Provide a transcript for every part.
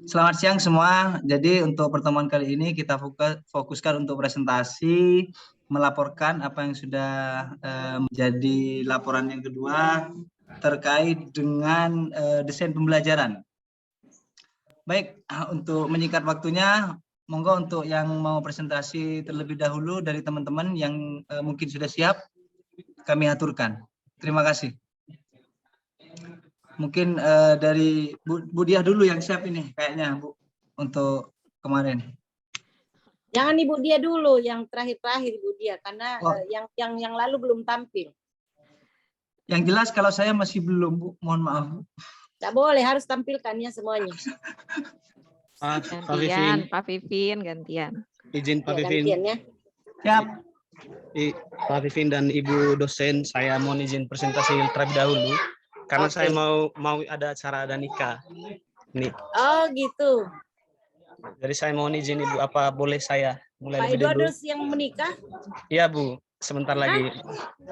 Selamat siang semua. Jadi untuk pertemuan kali ini kita fokuskan untuk presentasi, melaporkan apa yang sudah menjadi laporan yang kedua terkait dengan desain pembelajaran. Baik, untuk menyingkat waktunya, monggo untuk yang mau presentasi terlebih dahulu dari teman-teman yang mungkin sudah siap, kami aturkan. Terima kasih. Mungkin dari Bu Diah dulu yang siap ini kayaknya Bu untuk kemarin. Jangan Ibu Dia dulu, yang terakhir-terakhir Ibu Dia, karena yang lalu belum tampil. Yang jelas kalau saya masih belum Bu, mohon maaf Bu. Tidak boleh, harus tampilkannya semuanya. Gantian, Pak Vivin gantian. Izin Pak Ya, Vivin. gantian ya. Siap. Pak Vivin dan Ibu dosen, saya mohon izin presentasi terlebih dahulu karena Oke. saya mau ada acara ada nikah. Nih. Oh gitu. Jadi saya mohon izin Ibu, apa boleh saya mulai Pak lebih dulu? Eduardus yang menikah? Iya Bu, sebentar lagi.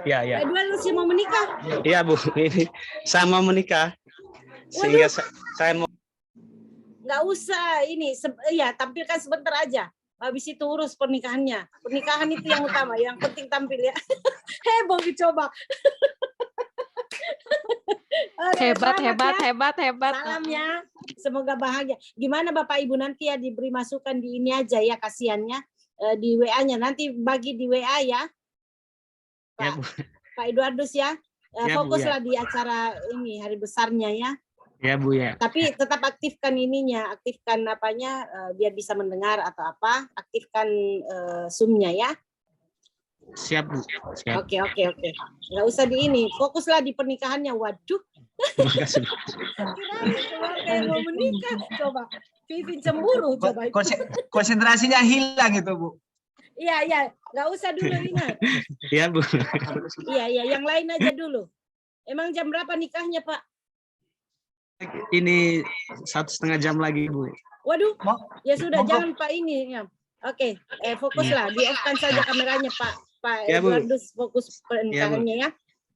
Iya, iya. Pak Eduardus yang mau menikah? Iya Bu, ini saya mau menikah. Sehingga saya mau. Nggak usah ini, ya tampilkan sebentar aja. Habis itu urus pernikahannya. Pernikahan itu yang utama, yang penting tampil ya. Heboh dicoba. Hebat. Salam ya. Semoga bahagia. Gimana Bapak Ibu nanti ya diberi masukan di ini aja ya, kasihannya di WA-nya. Nanti bagi di WA ya. Ya, Bu. Pak Eduardus ya. Ya, Bu, Fokuslah ya. di acara ini hari besarnya ya. Ya Bu ya. Tapi tetap aktifkan ininya, aktifkan apanya biar bisa mendengar atau apa, aktifkan Zoom-nya ya. Siap Bu. Siap. Oke. Nggak usah di ini, fokuslah di pernikahannya. Waduh. Terima kasih. Kirain keluarga yang mau menikah, coba. Vivin cemburu, coba. Konsentrasinya hilang itu Bu. Iya, nggak usah dulu Ina. Iya Bu. Iya, yang lain aja dulu. Emang jam berapa nikahnya Pak? Ini 1,5 jam lagi Bu. Waduh, ya sudah, Monggo. jangan Pak ini. Ya. Oke, fokuslah, di-off-kan saja kameranya Pak Ya, Bu. Eduardus, fokus pernikahannya ya.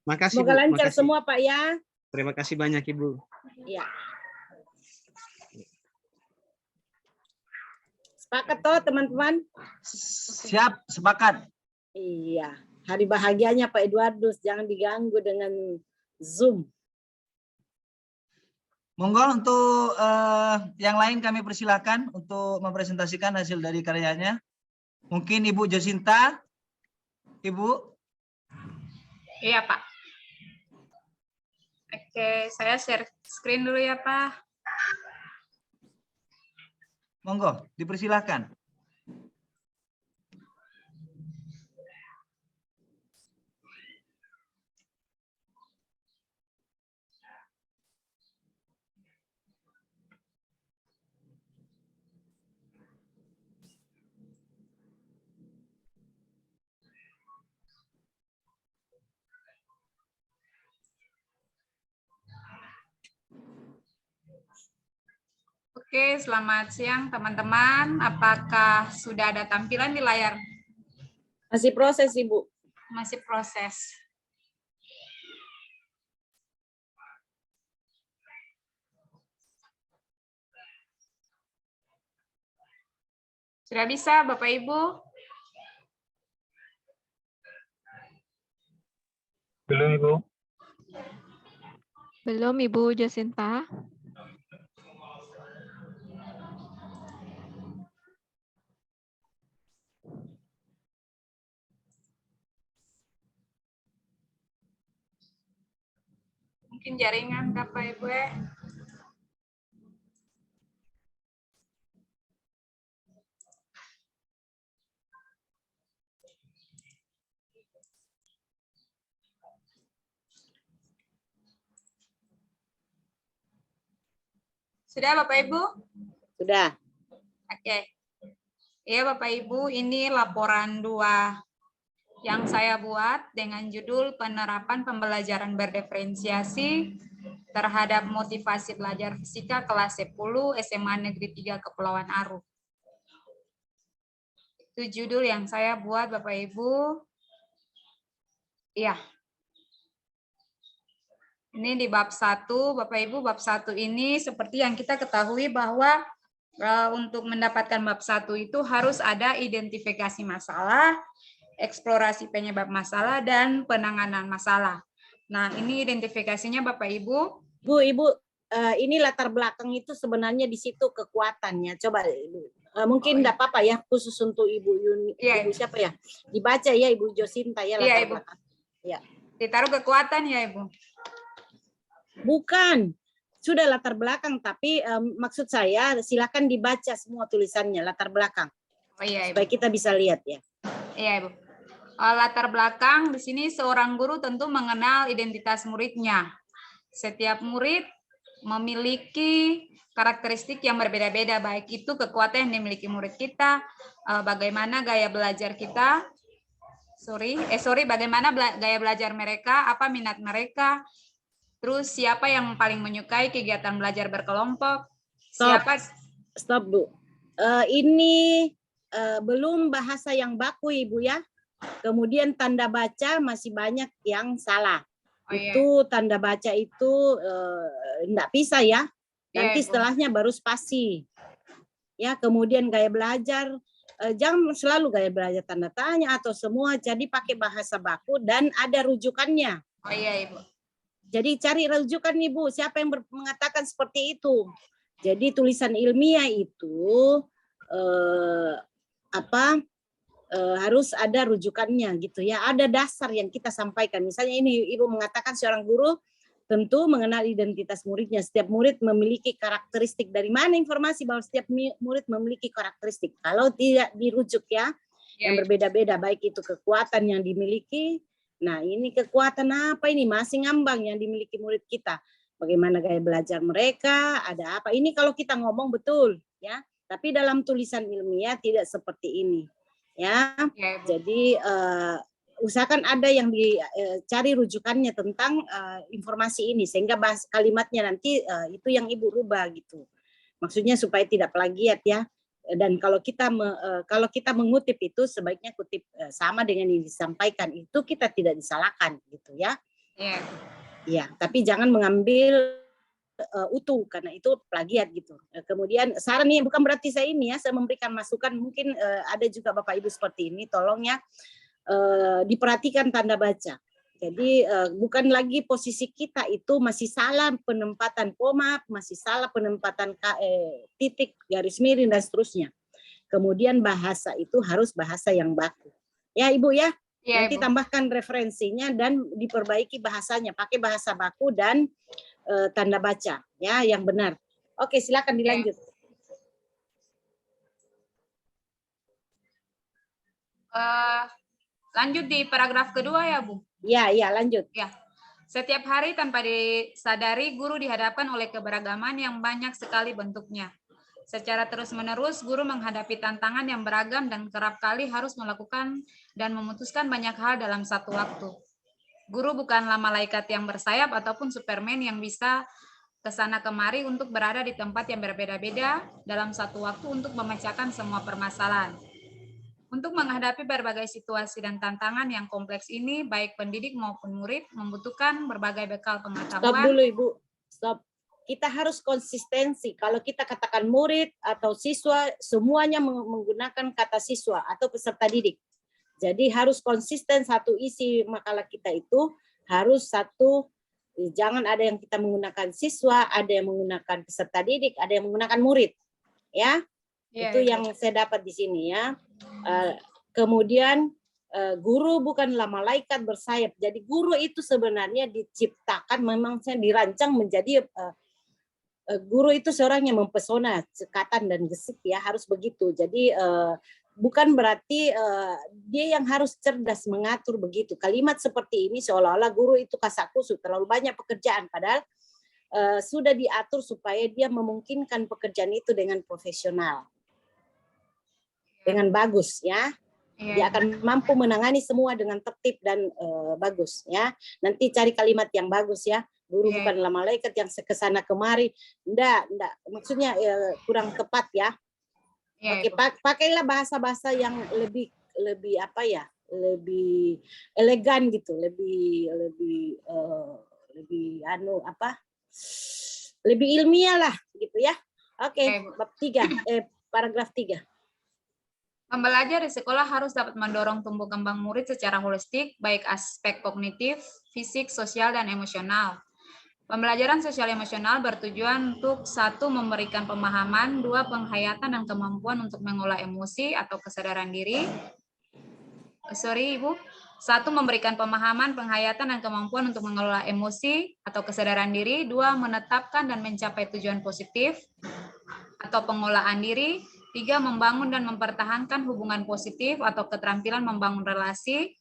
Makasih Semoga Bu. lancar Makasih. semua Pak ya. Terima kasih banyak Ibu. Iya. Sepakat toh teman-teman? Siap, sepakat. Iya, hari bahagianya Pak Eduardus, jangan diganggu dengan Zoom. Monggo untuk yang lain kami persilakan untuk mempresentasikan hasil dari karyanya. Mungkin Ibu Josinta. Ibu. Iya, Pak. Oke, saya share screen dulu ya, Pak. Monggo, dipersilakan. Oke, selamat siang teman-teman. Apakah sudah ada tampilan di layar? Masih proses Ibu. Masih proses. Sudah bisa, Bapak Ibu? Belum Ibu. Belum Ibu Jacinta. Mungkin jaringan Bapak Ibu ya. Sudah Bapak Ibu? Sudah. Oke. Ya Bapak Ibu, ini laporan 2 yang saya buat dengan judul penerapan pembelajaran berdiferensiasi terhadap motivasi belajar fisika kelas 10 SMA Negeri 3 Kepulauan Aru. Itu judul yang saya buat Bapak Ibu. Iya. Ini di bab 1, Bapak Ibu, bab 1 ini seperti yang kita ketahui bahwa untuk mendapatkan bab 1 itu harus ada identifikasi masalah, eksplorasi penyebab masalah, dan penanganan masalah. Nah, ini identifikasinya Bapak Ibu. Ibu, ini latar belakang itu sebenarnya di situ kekuatannya. Coba mungkin enggak apa-apa ya, khusus untuk Ibu Yuni, Iya. Ibu siapa ya? Dibaca ya Ibu Josinta ya latar Iya, Ibu. belakang. Ya. Ditaruh kekuatan ya, Ibu. Bukan, sudah latar belakang, tapi maksud saya silakan dibaca semua tulisannya latar belakang Oh iya, Ibu. supaya kita bisa lihat ya. Iya, Ibu. Latar belakang di sini seorang guru tentu mengenal identitas muridnya. Setiap murid memiliki karakteristik yang berbeda-beda, baik itu kekuatan yang dimiliki murid kita, bagaimana gaya belajar kita, bagaimana gaya belajar mereka, apa minat mereka, terus siapa yang paling menyukai kegiatan belajar berkelompok, Stop Bu. Ini belum bahasa yang baku Ibu ya. Kemudian tanda baca masih banyak yang salah. Oh, iya. Itu tanda baca itu enggak bisa ya. Nanti Iya, Ibu. setelahnya baru spasi. Ya, kemudian gaya belajar jangan selalu gaya belajar tanda tanya atau semua, jadi pakai bahasa baku dan ada rujukannya. Oh iya, Ibu. Jadi cari rujukan Ibu, siapa yang mengatakan seperti itu. Jadi tulisan ilmiah itu harus ada rujukannya gitu ya. Ada dasar yang kita sampaikan. Misalnya ini Ibu mengatakan seorang guru tentu mengenal identitas muridnya. Setiap murid memiliki karakteristik. Dari mana informasi bahwa setiap murid memiliki karakteristik? Kalau tidak dirujuk ya, yang berbeda-beda, baik itu kekuatan yang dimiliki. Nah, ini kekuatan apa ini? Masih ngambang yang dimiliki murid kita. Bagaimana gaya belajar mereka, ada apa? Ini kalau kita ngomong betul ya. Tapi dalam tulisan ilmiah tidak seperti ini. Ya. Jadi usahakan ada yang dicari rujukannya tentang informasi ini sehingga bahas kalimatnya nanti itu yang Ibu rubah gitu. Maksudnya supaya tidak plagiat ya. Dan kalau kita mengutip itu sebaiknya kutip sama dengan yang disampaikan, itu kita tidak disalahkan gitu ya. Iya. Ya, tapi jangan mengambil utuh karena itu plagiat gitu. Kemudian saran nih, bukan berarti saya ini ya, saya memberikan masukan, mungkin ada juga Bapak Ibu seperti ini, tolong ya diperhatikan tanda baca. Jadi bukan lagi posisi kita itu masih salah penempatan koma, masih salah penempatan titik, garis miring dan seterusnya. Kemudian bahasa itu harus bahasa yang baku. Ya Ibu ya, Ya, nanti Ibu. tambahkan referensinya dan diperbaiki bahasanya, pakai bahasa baku dan tanda baca ya yang benar. Oke, silakan dilanjut. Lanjut di paragraf kedua ya, Bu. Ya, lanjut. Ya. Setiap hari tanpa disadari, guru dihadapkan oleh keberagaman yang banyak sekali bentuknya. Secara terus-menerus, guru menghadapi tantangan yang beragam dan kerap kali harus melakukan dan memutuskan banyak hal dalam satu waktu. Guru bukanlah malaikat yang bersayap ataupun Superman yang bisa kesana kemari untuk berada di tempat yang berbeda-beda dalam satu waktu untuk memecahkan semua permasalahan. Untuk menghadapi berbagai situasi dan tantangan yang kompleks ini, baik pendidik maupun murid membutuhkan berbagai bekal pengetahuan. Stop dulu Ibu, stop. Kita harus konsistensi. Kalau kita katakan murid atau siswa, semuanya menggunakan kata siswa atau peserta didik. Jadi harus konsisten, satu isi makalah kita itu harus satu, jangan ada yang kita menggunakan siswa, ada yang menggunakan peserta didik, ada yang menggunakan murid. Ya, itu yang saya dapat di sini ya. Kemudian guru bukanlah malaikat bersayap. Jadi guru itu sebenarnya diciptakan, memang saya dirancang menjadi guru itu seorang yang mempesona, cekatan dan gesit ya, harus begitu. Jadi bukan berarti dia yang harus cerdas mengatur begitu. Kalimat seperti ini seolah-olah guru itu kasakusuk, terlalu banyak pekerjaan, padahal sudah diatur supaya dia memungkinkan pekerjaan itu dengan profesional, dengan bagus ya. Dia akan mampu menangani semua dengan tertib dan bagus ya. Nanti cari kalimat yang bagus ya. Guru bukanlah malaikat yang kesana kemari. Enggak. Maksudnya kurang tepat ya. Oke, pakailah bahasa-bahasa yang lebih apa ya? Lebih elegan gitu, lebih lebih lebih ilmiah lah gitu ya. Oke, bab 3, paragraf 3. Pembelajar di sekolah harus dapat mendorong tumbuh kembang murid secara holistik, baik aspek kognitif, fisik, sosial, dan emosional. Pembelajaran sosial emosional bertujuan untuk 1. Memberikan pemahaman, 2. Penghayatan dan kemampuan untuk mengolah emosi atau kesadaran diri. Ibu. 1. Memberikan pemahaman, penghayatan, dan kemampuan untuk mengelola emosi atau kesadaran diri. 2. Menetapkan dan mencapai tujuan positif atau pengolahan diri. 3. Membangun dan mempertahankan hubungan positif atau keterampilan membangun relasi.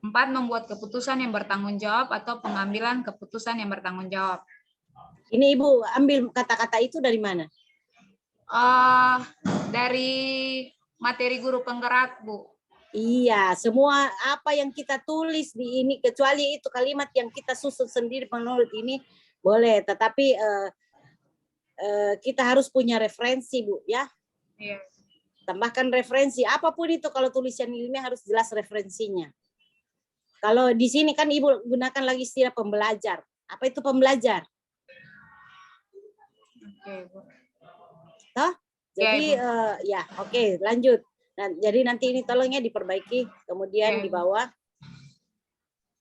4. Membuat keputusan yang bertanggung jawab atau pengambilan keputusan yang bertanggung jawab. Ini Ibu ambil kata-kata itu dari mana? Dari materi guru penggerak, Bu. Iya, semua apa yang kita tulis di ini, kecuali itu kalimat yang kita susun sendiri menurut ini boleh, tetapi kita harus punya referensi, Bu, ya. Iya. Tambahkan referensi, apapun itu kalau tulisan ilmiah harus jelas referensinya. Kalau di sini kan Ibu gunakan lagi istilah pembelajar. Apa itu pembelajar? Oke, Bu. Toh? Jadi ya, oke, lanjut. Nah, jadi nanti ini tolongnya diperbaiki, kemudian di bawah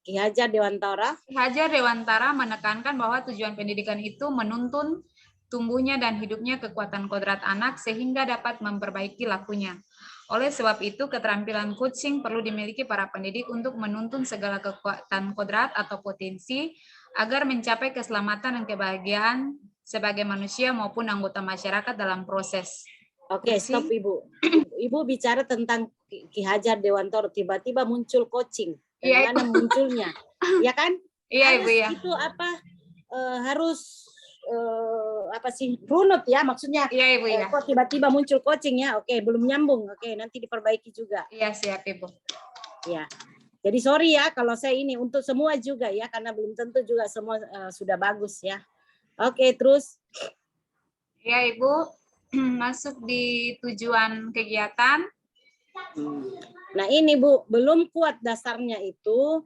Ki Hajar Dewantara. Ki Hajar Dewantara menekankan bahwa tujuan pendidikan itu menuntun tumbuhnya dan hidupnya kekuatan kodrat anak sehingga dapat memperbaiki lakunya. Oleh sebab itu, keterampilan coaching perlu dimiliki para pendidik untuk menuntun segala kekuatan kodrat atau potensi agar mencapai keselamatan dan kebahagiaan sebagai manusia maupun anggota masyarakat dalam proses. Oke, stop Ibu. Ibu bicara tentang Ki Hajar Dewantara, tiba-tiba muncul coaching. Dari mana munculnya? Ya kan? Iya, Ibu, ya. Itu harus runut ya maksudnya. Iya, Ibu, ya. Kok tiba-tiba muncul coaching ya? Oke, belum nyambung. Oke, nanti diperbaiki juga. Iya, siap, Ibu. Ya. Jadi sorry ya kalau saya ini untuk semua juga ya, karena belum tentu juga semua sudah bagus ya. Oke, terus. Iya, Ibu. Masuk di tujuan kegiatan. Nah ini Bu, belum kuat dasarnya itu.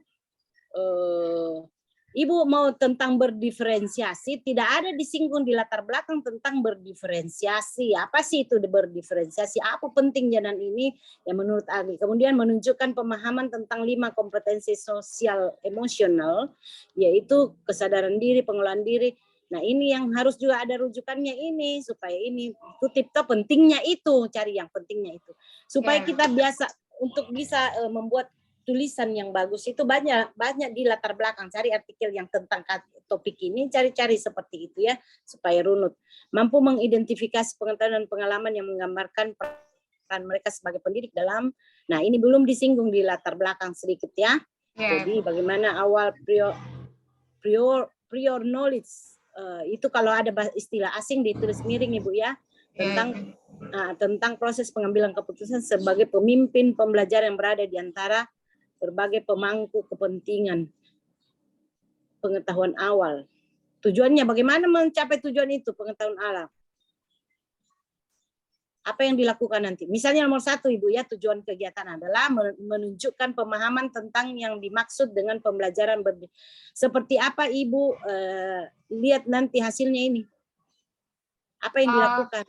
Ibu mau tentang berdiferensiasi, tidak ada disinggung di latar belakang tentang berdiferensiasi. Apa sih itu berdiferensiasi? Apa pentingnya dan ini yang menurut ahli. Kemudian menunjukkan pemahaman tentang 5 kompetensi sosial emosional, yaitu kesadaran diri, pengelolaan diri. Nah ini yang harus juga ada rujukannya ini, supaya ini kutip toh pentingnya itu, cari yang pentingnya itu. Supaya kita biasa untuk bisa membuat tulisan yang bagus itu banyak di latar belakang, cari artikel yang tentang topik ini, cari-cari seperti itu ya, supaya runut. Mampu mengidentifikasi pengetahuan dan pengalaman yang menggambarkan peran mereka sebagai pendidik dalam, nah ini belum disinggung di latar belakang sedikit ya. Jadi bagaimana awal prior knowledge, itu kalau ada istilah asing ditulis miring Ibu ya, tentang proses pengambilan keputusan sebagai pemimpin pembelajaran yang berada di antara berbagai pemangku kepentingan pengetahuan awal. Tujuannya bagaimana mencapai tujuan itu, pengetahuan awal. Apa yang dilakukan nanti? Misalnya nomor 1 Ibu ya, tujuan kegiatan adalah menunjukkan pemahaman tentang yang dimaksud dengan pembelajaran seperti apa Ibu lihat nanti hasilnya ini. Apa yang dilakukan?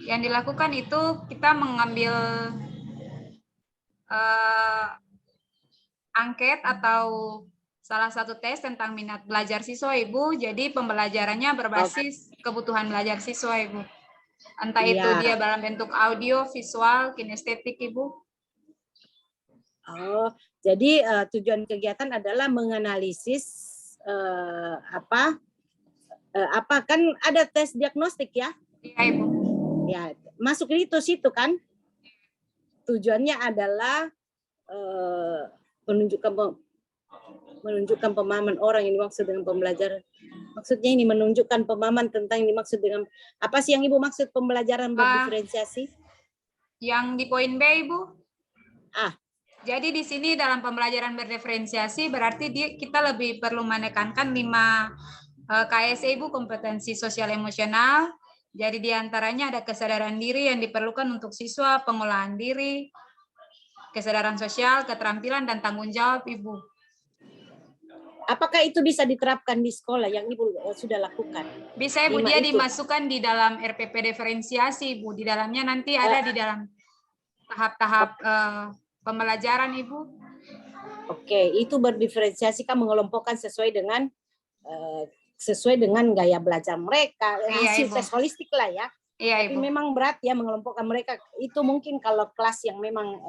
Yang dilakukan itu kita mengambil angket atau salah satu tes tentang minat belajar siswa Ibu. Jadi pembelajarannya berbasis kebutuhan belajar siswa Ibu. Entah itu dia dalam bentuk audio, visual, kinestetik Ibu. Oh, jadi tujuan kegiatan adalah menganalisis apa kan ada tes diagnostik ya? Iya Ibu. Ya, masuk itu situ kan? Tujuannya adalah menunjukkan pemahaman orang yang dimaksud dengan pembelajaran. Maksudnya ini menunjukkan pemahaman tentang yang dimaksud dengan apa sih yang Ibu maksud pembelajaran berdiferensiasi? Yang di poin B Ibu. Jadi di sini dalam pembelajaran berdiferensiasi berarti kita lebih perlu menekankan 5 KSE Ibu, kompetensi sosial emosional. Jadi di antaranya ada kesadaran diri yang diperlukan untuk siswa, pengolahan diri, kesadaran sosial, keterampilan, dan tanggung jawab Ibu. Apakah itu bisa diterapkan di sekolah yang Ibu sudah lakukan? Bisa Ibu, 5 dia itu. dimasukkan di dalam RPP diferensiasi Ibu. Di dalamnya nanti ada di dalam tahap-tahap pembelajaran Ibu. Oke, itu berdiferensiasi kan mengelompokkan sesuai dengan gaya belajar mereka, Iya, hasil Ibu. tes holistik lah ya. Iya Tapi Ibu. memang berat ya mengelompokkan mereka. Itu mungkin kalau kelas yang memang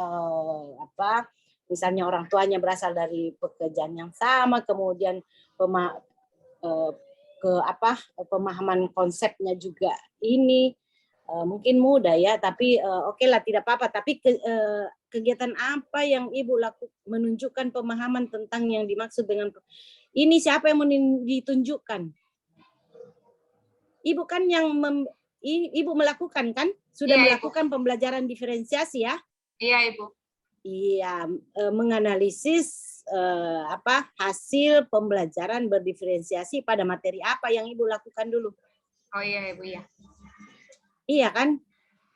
misalnya orang tuanya berasal dari pekerjaan yang sama, kemudian pemahaman konsepnya juga ini mungkin mudah ya, tapi oke lah, tidak apa-apa. Tapi kegiatan apa yang Ibu lakukan menunjukkan pemahaman tentang yang dimaksud dengan ini, siapa yang ditunjukkan? Ibu kan yang Ibu melakukan kan? Sudah Iya, melakukan pembelajaran diferensiasi ya? Iya Ibu. Iya, menganalisis hasil pembelajaran berdiferensiasi pada materi apa yang Ibu lakukan dulu. Oh iya Ibu ya. Iya kan?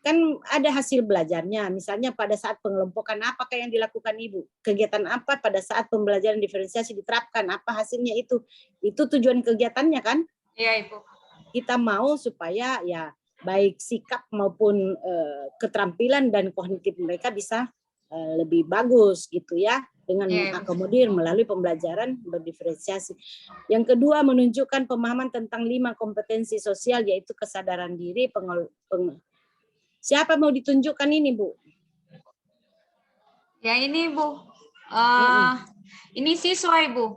Kan ada hasil belajarnya. Misalnya pada saat pengelompokan apakah yang dilakukan Ibu? Kegiatan apa pada saat pembelajaran diferensiasi diterapkan? Apa hasilnya itu? Itu tujuan kegiatannya kan? Iya Ibu. Kita mau supaya ya baik sikap maupun keterampilan dan kognitif mereka bisa lebih bagus gitu ya, dengan mengakomodir melalui pembelajaran berdiferensiasi. Yang kedua, menunjukkan pemahaman tentang 5 kompetensi sosial, yaitu kesadaran diri, siapa mau ditunjukkan ini Bu? Ya ini Bu. Ini siswa Ibu.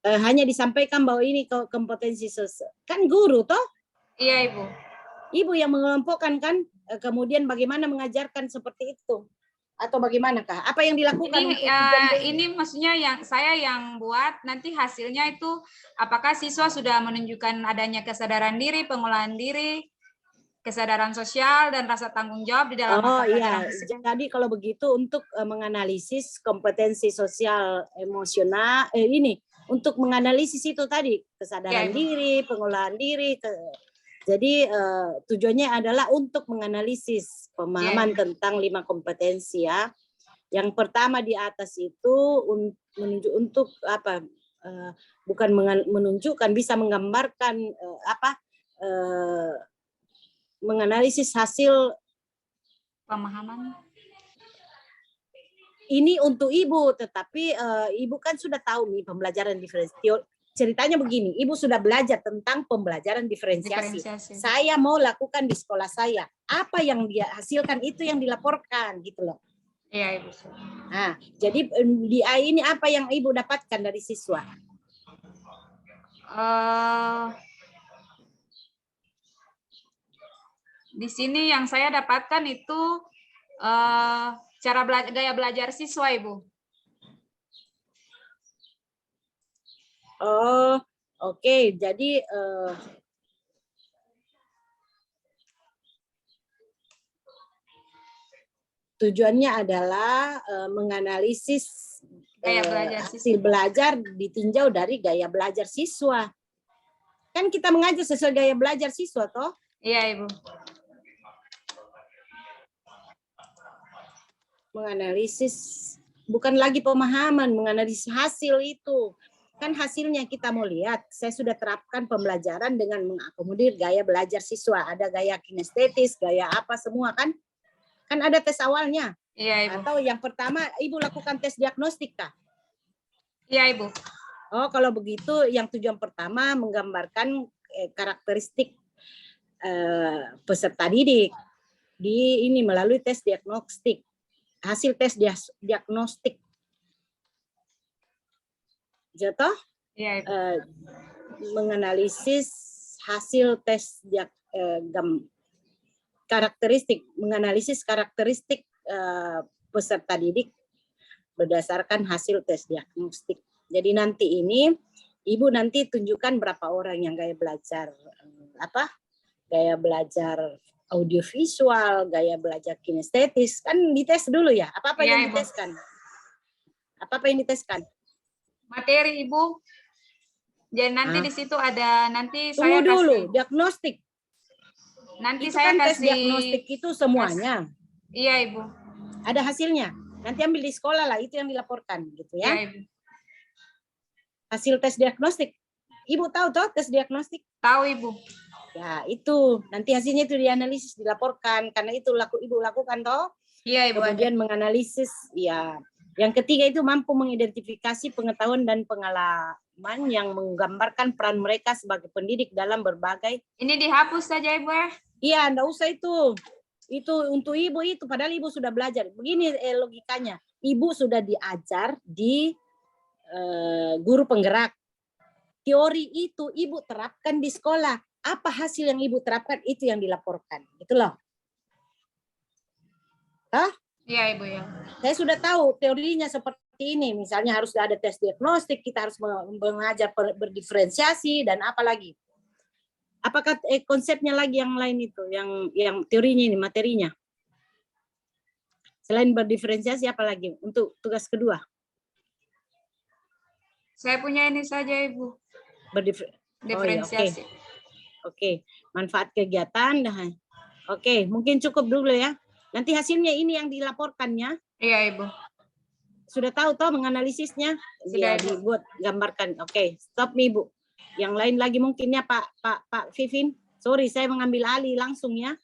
Hanya disampaikan bahwa ini kompetensi sosial. Kan guru toh? Iya Ibu. Ibu yang mengelompokkan kan, kemudian bagaimana mengajarkan seperti itu? Atau bagaimanakah? Apa yang dilakukan? Ini maksudnya saya yang buat, nanti hasilnya itu apakah siswa sudah menunjukkan adanya kesadaran diri, pengolahan diri, kesadaran sosial, dan rasa tanggung jawab di dalam iya. Jadi kalau begitu untuk menganalisis kompetensi sosial emosional, untuk menganalisis itu tadi, kesadaran diri, pengolahan diri. Jadi tujuannya adalah untuk menganalisis pemahaman tentang 5 kompetensi ya. Yang pertama di atas itu untuk apa? Bukan menunjukkan, bisa menggambarkan menganalisis hasil pemahaman. Ini untuk Ibu, tetapi Ibu kan sudah tahu nih pembelajaran diferensiasi. Ceritanya begini, Ibu sudah belajar tentang pembelajaran diferensiasi. Saya mau lakukan di sekolah saya. Apa yang dia hasilkan itu yang dilaporkan gitu loh. Iya Ibu. Nah, jadi di ini apa yang Ibu dapatkan dari siswa? Di sini yang saya dapatkan itu gaya belajar siswa Ibu. Oh, oke. Jadi tujuannya adalah menganalisis hasil belajar ditinjau dari gaya belajar siswa. Kan kita mengajar sesuai gaya belajar siswa, toh? Iya, Ibu. Menganalisis, bukan lagi pemahaman, menganalisis hasil itu. Kan hasilnya kita mau lihat, saya sudah terapkan pembelajaran dengan mengakomodir gaya belajar siswa. Ada gaya kinestetis, gaya apa semua kan? Kan ada tes awalnya. Iya, Ibu. Atau yang pertama, Ibu lakukan tes diagnostik kah? Iya, Ibu. Oh, kalau begitu yang tujuan pertama menggambarkan karakteristik peserta didik di ini melalui tes diagnostik. Hasil tes diagnostik. Jatuh? Iya, Ibu. Menganalisis hasil tes karakteristik, menganalisis karakteristik peserta didik berdasarkan hasil tes diagnostik. Jadi nanti ini Ibu nanti tunjukkan berapa orang yang gaya belajar gaya belajar audiovisual, gaya belajar kinestetis, kan dites dulu ya. Apa-apa Ya, yang diteskan? Apa-apa yang diteskan? Materi Ibu. Jadi nanti di situ ada nanti Tunggu saya dulu, kasih. diagnostik. Nanti Itu saya kan tes kasih diagnostik itu semuanya. Iya, Ibu. Ada hasilnya. Nanti ambil di sekolah lah, itu yang dilaporkan gitu Ya, ya. Ibu. Hasil tes diagnostik. Ibu tahu toh tes diagnostik? Tahu, Ibu. Ya, itu nanti hasilnya itu dianalisis, dilaporkan, karena itu Ibu lakukan toh. Iya, Ibu. Kemudian menganalisis, ya. Yang ketiga itu mampu mengidentifikasi pengetahuan dan pengalaman yang menggambarkan peran mereka sebagai pendidik dalam berbagai. Ini dihapus saja, Ibu ya. Iya, enggak usah itu. Itu untuk Ibu itu, padahal Ibu sudah belajar. Begini logikanya, Ibu sudah diajar di guru penggerak. Teori itu Ibu terapkan di sekolah. Apa hasil yang Ibu terapkan itu yang dilaporkan. Gitu loh. Iya, Ibu ya. Saya sudah tahu teorinya seperti ini. Misalnya harus ada tes diagnostik, kita harus mengajar berdiferensiasi dan apa lagi. Apakah konsepnya lagi yang lain itu, yang teorinya ini, materinya? Selain berdiferensiasi apa lagi untuk tugas kedua? Saya punya ini saja, Ibu. Diferensiasi. Oke. Manfaat kegiatan. Oke, mungkin cukup dulu ya. Nanti hasilnya ini yang dilaporkannya. Iya, Ibu. Sudah tahu toh menganalisisnya? Sudah, Ya, Ibu. dibuat gambarkan. Oke, stop nih, Bu. Yang lain lagi mungkinnya Pak Vivin. Sorry, saya mengambil alih langsung ya.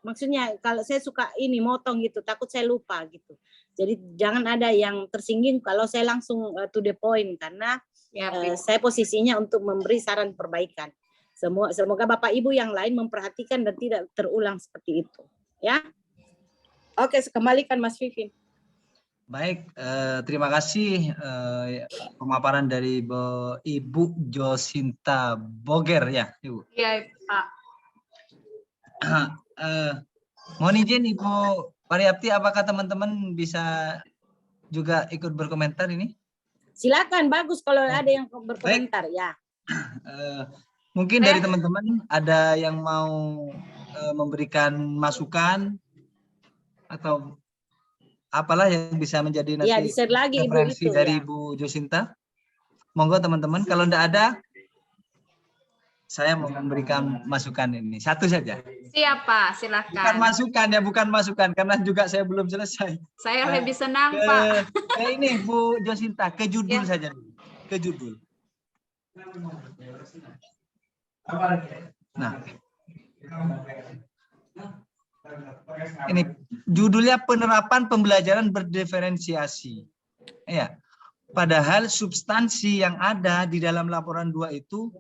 Maksudnya kalau saya suka ini motong gitu, takut saya lupa gitu. Jadi jangan ada yang tersinggung kalau saya langsung to the point, karena Ya, Ibu. saya posisinya untuk memberi saran perbaikan. Semoga Bapak Ibu yang lain memperhatikan dan tidak terulang seperti itu. Ya. Oke, kembalikan Mas Vivin. Baik, terima kasih pemaparan dari Ibu Josinta Boger ya, Ibu. Iya, Pak. Mohon izin Ibu Pariyapti, apakah teman-teman bisa juga ikut berkomentar ini? Silakan, bagus kalau ada yang berkomentar ya. Mungkin dari teman-teman ada yang mau memberikan masukan atau apalah yang bisa menjadi nanti Ya, di-share lagi Ibu referensi itu dari ya. Ibu Josinta. Monggo teman-teman, kalau tidak ada, saya mau memberikan masukan ini. Satu saja. Siapa? Bukan Silakan. masukan ya, bukan masukan, karena juga saya belum selesai. Saya lebih senang, Pak. Ini Bu Josinta, ke judul Ya. saja dulu. Ke judul. Nah, ini judulnya penerapan pembelajaran berdiferensiasi. Ya. Padahal substansi yang ada di dalam laporan 2 itu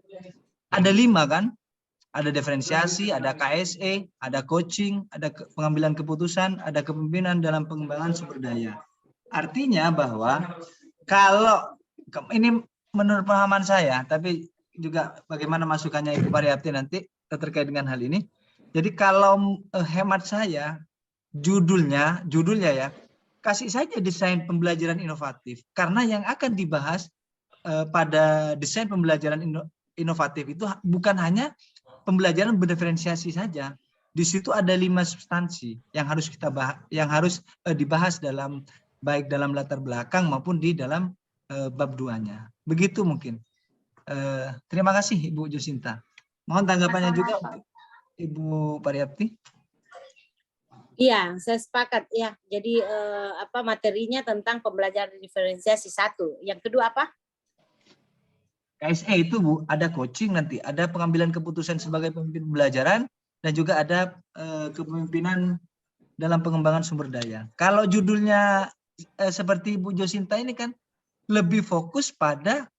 ada 5 kan? Ada diferensiasi, ada KSE, ada coaching, ada pengambilan keputusan, ada kepemimpinan dalam pengembangan sumber daya. Artinya bahwa kalau ini menurut pemahaman saya, tapi juga bagaimana masukannya Ibu Pariyapti nanti terkait dengan hal ini. Jadi kalau hemat saya, judulnya ya, kasih saja desain pembelajaran inovatif. Karena yang akan dibahas pada desain pembelajaran inovatif itu bukan hanya pembelajaran berdiferensiasi saja. Di situ ada 5 substansi yang harus dibahas baik dalam latar belakang maupun di dalam bab 2-nya. Begitu mungkin. Terima kasih Ibu Josinta. Mohon tanggapannya juga untuk Ibu Pariyapti. Iya, saya sepakat ya. Jadi materinya tentang pembelajaran diferensiasi 1. Yang kedua apa? KSE itu Bu, ada coaching nanti, ada pengambilan keputusan sebagai pemimpin pembelajaran dan juga ada kepemimpinan dalam pengembangan sumber daya. Kalau judulnya seperti Bu Josinta ini kan lebih fokus pada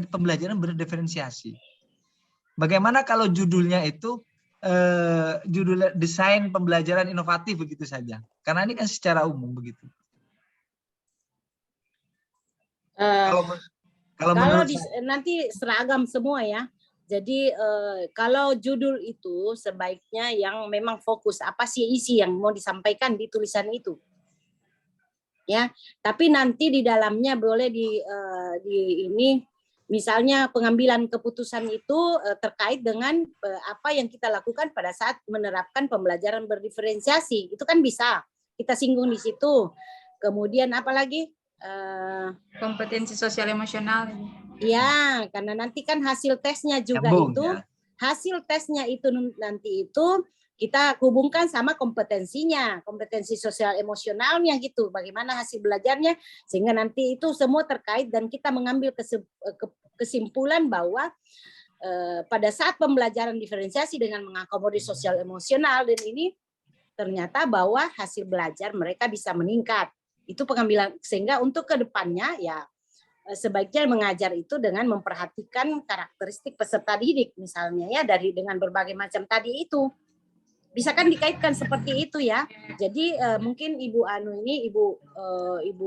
pembelajaran berdiferensiasi. Bagaimana kalau judulnya itu judul desain pembelajaran inovatif begitu saja? Karena ini kan secara umum begitu. Kalau nanti seragam semua ya. Jadi kalau judul itu sebaiknya yang memang fokus apa sih isi yang mau disampaikan di tulisan itu. Ya, tapi nanti di dalamnya boleh ini misalnya pengambilan keputusan itu terkait dengan apa yang kita lakukan pada saat menerapkan pembelajaran berdiferensiasi. Itu kan bisa kita singgung di situ. Kemudian apa lagi? Kompetensi sosial emosional. Ya, karena nanti kan hasil tesnya juga nyambung, itu ya. hasil tesnya itu nanti itu kita hubungkan sama kompetensinya, kompetensi sosial emosionalnya gitu, bagaimana hasil belajarnya, sehingga nanti itu semua terkait dan kita mengambil kesimpulan bahwa pada saat pembelajaran diferensiasi dengan mengakomodir sosial emosional dan ini ternyata bahwa hasil belajar mereka bisa meningkat. Itu pengambilan, sehingga untuk kedepannya ya sebaiknya mengajar itu dengan memperhatikan karakteristik peserta didik misalnya ya dengan berbagai macam tadi itu. Bisa kan dikaitkan seperti itu ya. Jadi mungkin Ibu Anu ini Ibu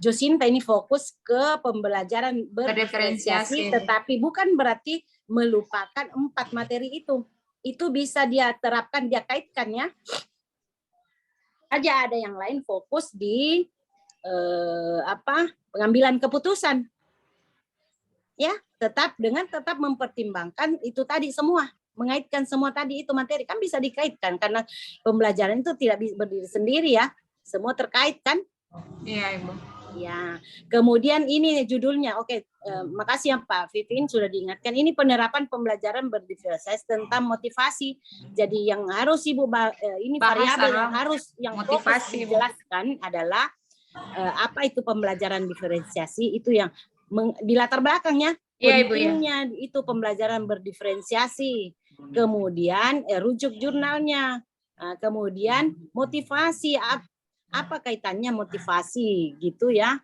Josinta ini fokus ke pembelajaran berdiferensiasi, tetapi bukan berarti melupakan 4 materi itu. Itu bisa dia terapkan, dia kaitkan ya. Aja ada yang lain fokus di pengambilan keputusan. Ya, tetap mempertimbangkan itu tadi semua. Mengaitkan semua tadi itu materi kan bisa dikaitkan karena pembelajaran itu tidak berdiri sendiri ya, semua terkait kan? Iya Ibu. Ya, kemudian ini judulnya, oke, makasih ya Pak Vivin sudah diingatkan. Ini penerapan pembelajaran berdiferensiasi tentang motivasi. Jadi yang harus Ibu ini variabel yang fokus dijelaskan adalah apa itu pembelajaran diferensiasi itu yang di latar belakangnya. Pentingnya itu pembelajaran berdiferensiasi, kemudian rujuk jurnalnya, kemudian motivasi, apa kaitannya motivasi gitu ya,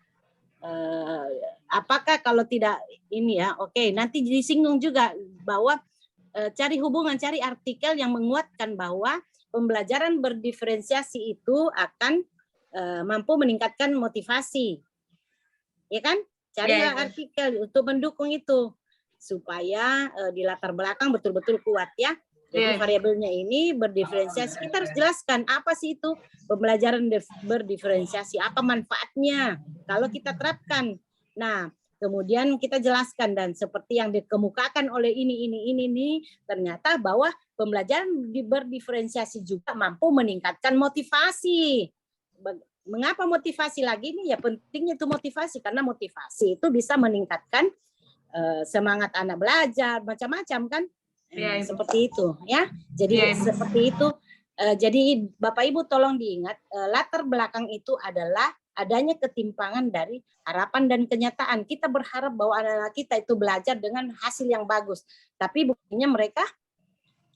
apakah kalau tidak ini ya, oke, nanti disinggung juga bahwa cari hubungan, cari artikel yang menguatkan bahwa pembelajaran berdiferensiasi itu akan mampu meningkatkan motivasi, ya kan? Carilah artikel untuk mendukung itu supaya di latar belakang betul-betul kuat ya. Jadi variabelnya ini berdiferensiasi. Kita harus jelaskan apa sih itu pembelajaran berdiferensiasi, apa manfaatnya kalau kita terapkan. Nah, kemudian kita jelaskan dan seperti yang dikemukakan oleh ini ternyata bahwa pembelajaran berdiferensiasi juga mampu meningkatkan motivasi. Mengapa motivasi lagi nih? Ya pentingnya itu motivasi karena motivasi itu bisa meningkatkan semangat anak belajar macam-macam kan, seperti itu ya. Jadi seperti itu. Jadi Bapak Ibu tolong diingat latar belakang itu adalah adanya ketimpangan dari harapan dan kenyataan. Kita berharap bahwa anak-anak kita itu belajar dengan hasil yang bagus, tapi buktinya mereka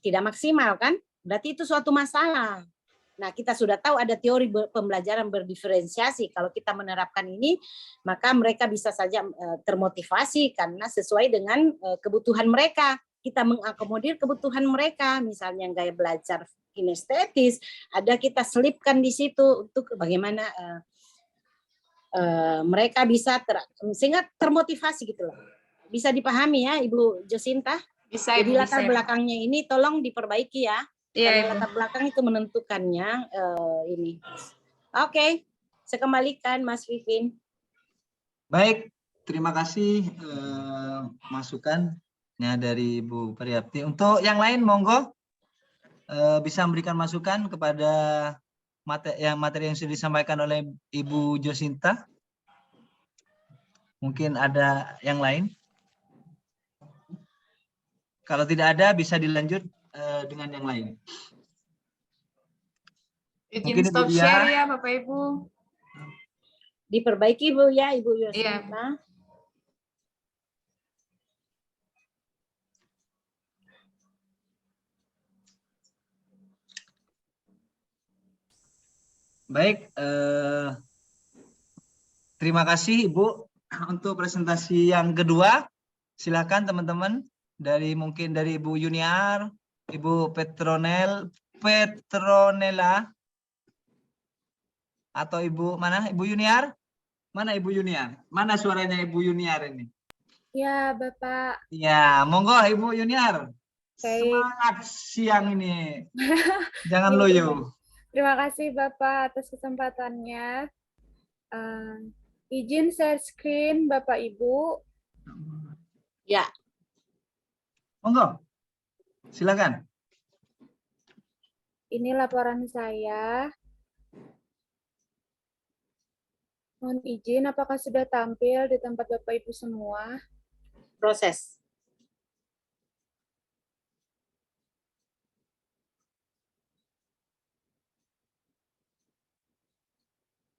tidak maksimal kan? Berarti itu suatu masalah. Nah, kita sudah tahu ada teori pembelajaran berdiferensiasi. Kalau kita menerapkan ini, maka mereka bisa saja termotivasi karena sesuai dengan kebutuhan mereka. Kita mengakomodir kebutuhan mereka, misalnya gaya belajar kinestetis, ada kita selipkan di situ untuk bagaimana mereka bisa sehingga termotivasi gitu loh. Bisa dipahami ya, Ibu Josinta? Bisa, Jadi Ibu, latar belakangnya ini tolong diperbaiki ya. Iya, karena latar belakang itu menentukannya ini. Oke, saya kembalikan Mas Vivin. Baik, terima kasih masukannya dari Ibu Priyapti. Untuk yang lain monggo bisa memberikan masukan kepada materi yang sudah disampaikan oleh Ibu Josinta. Mungkin ada yang lain. Kalau tidak ada bisa dilanjut dengan yang lain. Izin stop share ya Bapak Ibu. Diperbaiki Bu ya Ibu Josinta. Iya. Baik, terima kasih Ibu untuk presentasi yang kedua. Silakan teman-teman mungkin dari Ibu Yuniar, Ibu Petronella, atau Ibu mana? Ibu Yuniar? Mana Ibu Yuniar? Mana suaranya Ibu Yuniar ini? Ya, Bapak. Ya, monggo Ibu Yuniar. Semangat siang ini. Jangan loyo. Terima kasih Bapak atas kesempatannya. Izin share screen Bapak Ibu. Ya. Monggo. Silakan. Ini laporan saya. Mohon izin, apakah sudah tampil di tempat Bapak Ibu semua? Proses.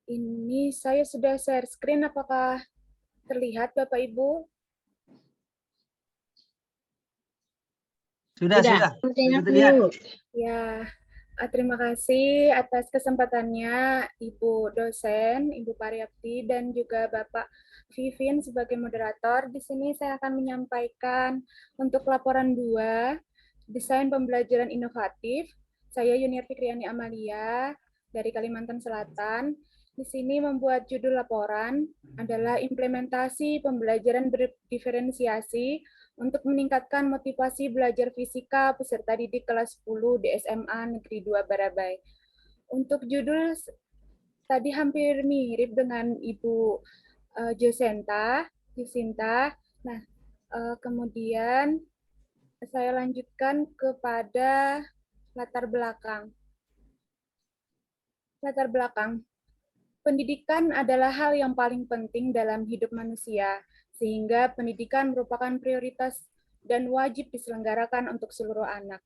Ini saya sudah share screen, apakah terlihat Bapak Ibu? Sudah. Sepertinya Sudah terlihat. mute. Ya, terima kasih atas kesempatannya Ibu dosen, Ibu Pariyapti, dan juga Bapak Vivin sebagai moderator. Di sini saya akan menyampaikan untuk laporan 2, Desain Pembelajaran Inovatif. Saya Yuniar Fikriani Amalia dari Kalimantan Selatan. Di sini membuat judul laporan adalah implementasi pembelajaran berdiferensiasi untuk meningkatkan motivasi belajar fisika peserta didik kelas 10 di SMA Negeri 2 Barabai. Untuk judul tadi hampir mirip dengan Ibu Jacinta. Nah, kemudian saya lanjutkan kepada latar belakang. Latar belakang. Pendidikan adalah hal yang paling penting dalam hidup manusia, sehingga pendidikan merupakan prioritas dan wajib diselenggarakan untuk seluruh anak.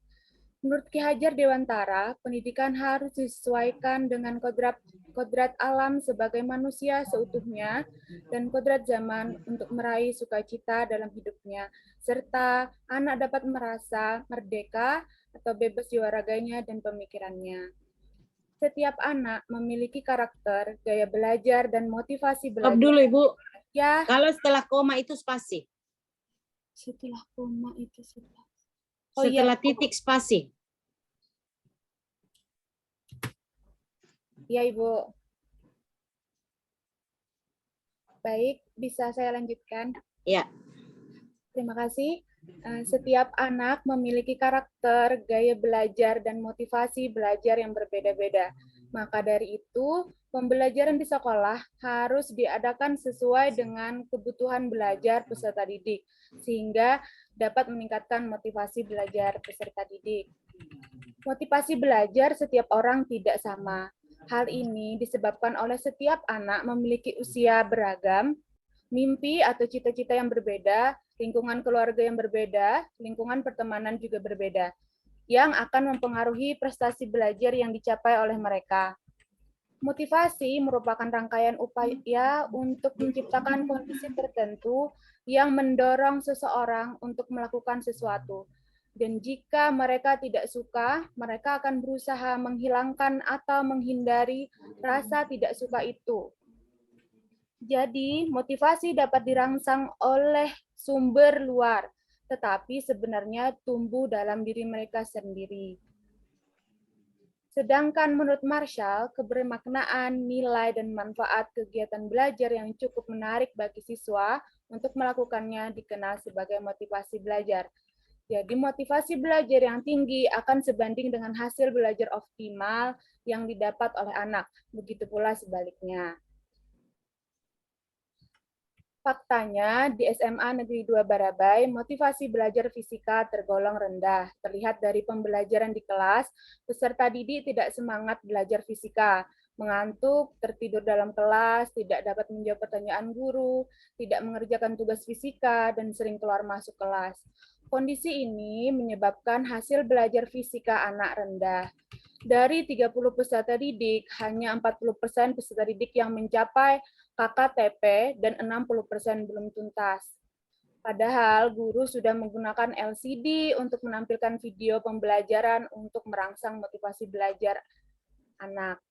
Menurut Ki Hajar Dewantara, pendidikan harus disesuaikan dengan kodrat alam sebagai manusia seutuhnya dan kodrat zaman untuk meraih sukacita dalam hidupnya, serta anak dapat merasa merdeka atau bebas jiwa raganya dan pemikirannya. Setiap anak memiliki karakter, gaya belajar, dan motivasi Stop belajar. dulu Ibu. Ya, Kalau setelah koma itu spasi. setelah koma itu setelah. Setelah titik spasi. Ya, Ibu. Baik, bisa saya lanjutkan? Ya. Terima kasih. Setiap anak memiliki karakter, gaya belajar, dan motivasi belajar yang berbeda-beda. Maka dari itu, pembelajaran di sekolah harus diadakan sesuai dengan kebutuhan belajar peserta didik, sehingga dapat meningkatkan motivasi belajar peserta didik. Motivasi belajar setiap orang tidak sama. Hal ini disebabkan oleh setiap anak memiliki usia beragam, mimpi atau cita-cita yang berbeda, lingkungan keluarga yang berbeda, lingkungan pertemanan juga berbeda, yang akan mempengaruhi prestasi belajar yang dicapai oleh mereka. Motivasi merupakan rangkaian upaya untuk menciptakan kondisi tertentu yang mendorong seseorang untuk melakukan sesuatu. Dan jika mereka tidak suka, mereka akan berusaha menghilangkan atau menghindari rasa tidak suka itu. Jadi, motivasi dapat dirangsang oleh sumber luar, tetapi sebenarnya tumbuh dalam diri mereka sendiri. Sedangkan menurut Marshall, kebermaknaan, nilai, dan manfaat kegiatan belajar yang cukup menarik bagi siswa untuk melakukannya dikenal sebagai motivasi belajar. Jadi motivasi belajar yang tinggi akan sebanding dengan hasil belajar optimal yang didapat oleh anak. Begitu pula sebaliknya. Faktanya, di SMA Negeri 2 Barabai, motivasi belajar fisika tergolong rendah. Terlihat dari pembelajaran di kelas, peserta didik tidak semangat belajar fisika, mengantuk, tertidur dalam kelas, tidak dapat menjawab pertanyaan guru, tidak mengerjakan tugas fisika, dan sering keluar masuk kelas. Kondisi ini menyebabkan hasil belajar fisika anak rendah. Dari 30 peserta didik, hanya 40% peserta didik yang mencapai KKTP dan 60% belum tuntas. Padahal guru sudah menggunakan LCD untuk menampilkan video pembelajaran untuk merangsang motivasi belajar anak.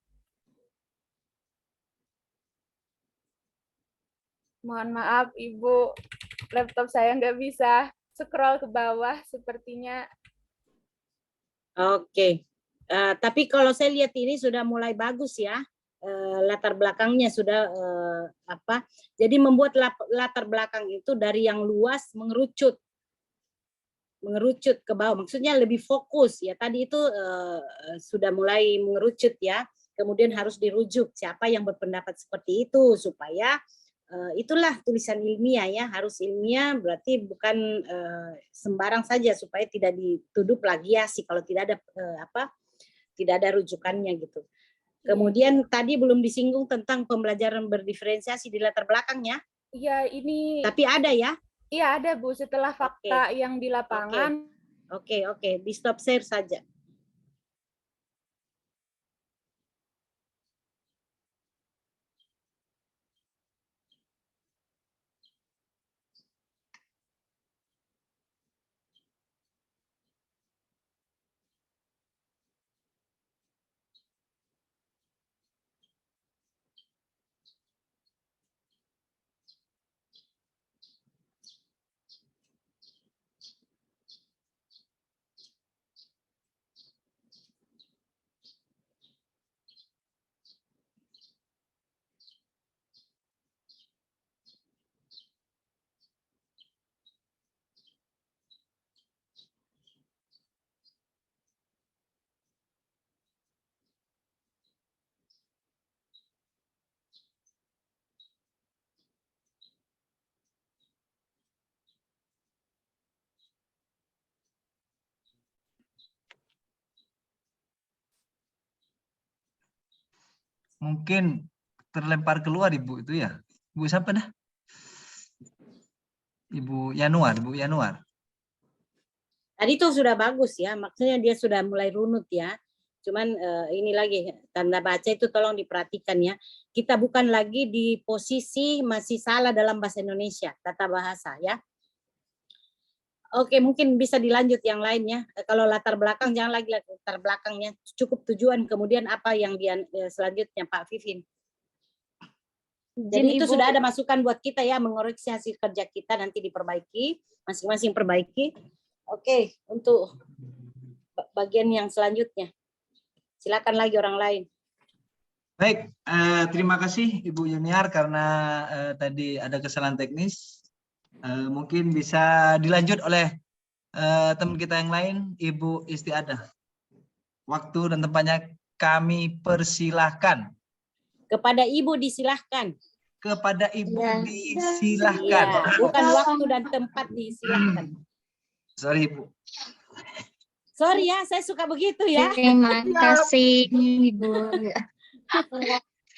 Mohon maaf, Ibu, laptop saya nggak bisa scroll ke bawah sepertinya. Oke. Tapi kalau saya lihat ini sudah mulai bagus ya. Latar belakangnya sudah jadi membuat latar belakang itu dari yang luas mengerucut ke bawah, maksudnya lebih fokus ya. Tadi itu sudah mulai mengerucut ya, kemudian harus dirujuk siapa yang berpendapat seperti itu, supaya itulah tulisan ilmiah ya, harus ilmiah, berarti bukan sembarang saja, supaya tidak dituduh plagiasi kalau tidak ada tidak ada rujukannya gitu. Kemudian tadi belum disinggung tentang pembelajaran berdiferensiasi di latar belakangnya. Iya, ini. Tapi ada ya? Iya, ada Bu, setelah fakta yang di lapangan. Oke, di stop share saja. mungkin terlempar keluar Ibu itu ya. Ibu siapa dah? Ibu Yanuar. Tadi itu sudah bagus ya, maksudnya dia sudah mulai runut ya. Cuman ini lagi tanda baca itu tolong diperhatikan ya. Kita bukan lagi di posisi masih salah dalam bahasa Indonesia, tata bahasa ya. Oke, mungkin bisa dilanjut yang lainnya. Kalau latar belakang jangan lagi latar belakangnya, cukup tujuan kemudian apa yang dia selanjutnya Pak Vivin. Jadi itu Ibu. sudah ada masukan buat kita ya, mengoreksi hasil kerja kita nanti diperbaiki, masing-masing perbaiki. Oke, untuk bagian yang selanjutnya. Silakan lagi orang lain. Baik, terima kasih Ibu Yuniar karena tadi ada kesalahan teknis. Mungkin bisa dilanjut oleh teman kita yang lain, Ibu Istiadah. Waktu dan tempatnya kami persilahkan. Kepada Ibu disilahkan. Kepada Ibu Ya. disilahkan. Iya, bukan waktu dan tempat disilahkan. Sorry Ibu. Sorry ya, saya suka begitu ya. Terima kasih Ibu.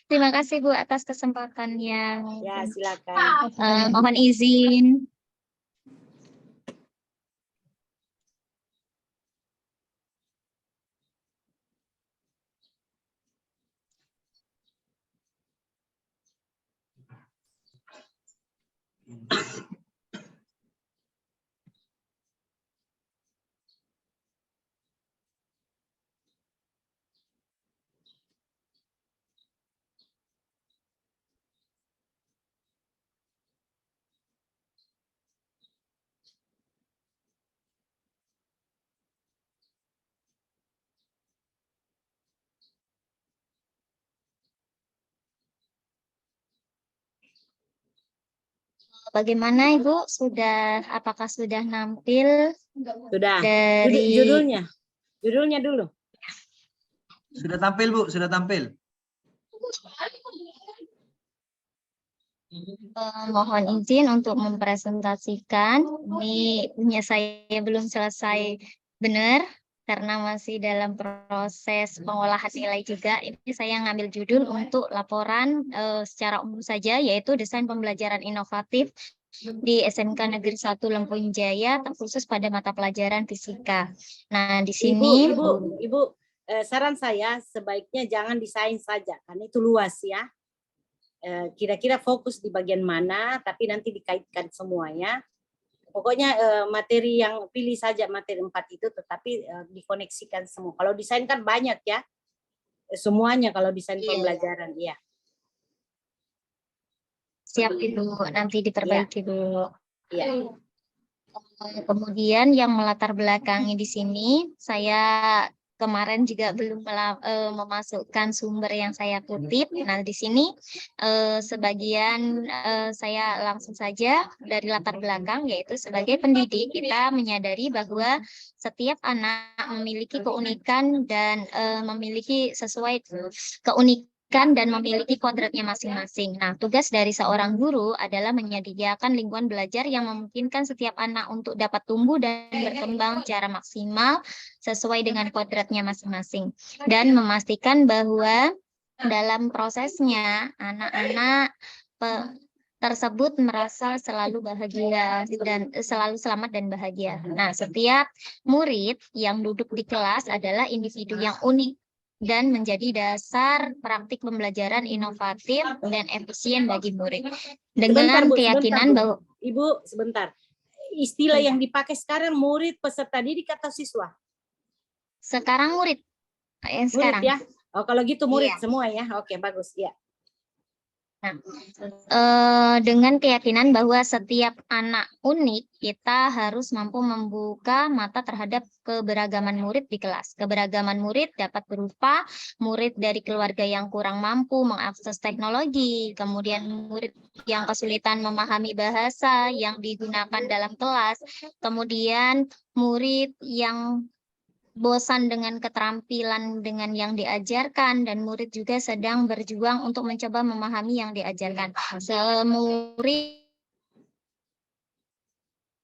Terima kasih Bu atas kesempatannya. Ya, silakan. Mohon izin. Bagaimana Ibu? Apakah sudah nampil Sudah. dari Judulnya dulu. Sudah tampil Bu, sudah tampil. Mohon izin untuk mempresentasikan. Ini punya saya belum selesai benar karena masih dalam proses pengolahan nilai juga. Ini saya ngambil judul untuk laporan secara umum saja, yaitu desain pembelajaran inovatif di SMK Negeri 1 Lempung Jaya, terkhusus pada mata pelajaran fisika. Nah, di sini Ibu, saran saya sebaiknya jangan desain saja, karena itu luas ya. Kira-kira fokus di bagian mana, tapi nanti dikaitkan semuanya. Pokoknya materi yang pilih saja materi 4 itu, tetapi dikoneksikan semua. Kalau desain kan banyak ya, semuanya kalau desain pembelajaran, iya. siap Ibu, nanti diperbaiki dulu. Iya. Kemudian yang melatar belakangi di sini, saya kemarin juga belum memasukkan sumber yang saya kutip. Nah, di sini sebagian saya langsung saja dari latar belakang, yaitu sebagai pendidik kita menyadari bahwa setiap anak memiliki keunikan dan memiliki sesuai keunikan dan memiliki kodratnya masing-masing. Nah, tugas dari seorang guru adalah menyediakan lingkungan belajar yang memungkinkan setiap anak untuk dapat tumbuh dan berkembang secara maksimal sesuai dengan kodratnya masing-masing. Dan memastikan bahwa dalam prosesnya anak-anak tersebut merasa selalu bahagia dan selalu selamat dan bahagia. Nah, setiap murid yang duduk di kelas adalah individu yang unik dan menjadi dasar praktik pembelajaran inovatif dan efisien bagi murid. Dengan keyakinan bahwa Ibu, sebentar. Istilah yang dipakai sekarang murid, peserta didik atau siswa? sekarang murid. Sekarang. Murid ya? Oh, kalau gitu murid Iya. semua ya. Oke, bagus ya. Dengan keyakinan bahwa setiap anak unik, kita harus mampu membuka mata terhadap keberagaman murid di kelas. Keberagaman murid dapat berupa murid dari keluarga yang kurang mampu mengakses teknologi, kemudian murid yang kesulitan memahami bahasa yang digunakan dalam kelas, kemudian murid yang bosan dengan keterampilan dengan yang diajarkan, dan murid juga sedang berjuang untuk mencoba memahami yang diajarkan. Murid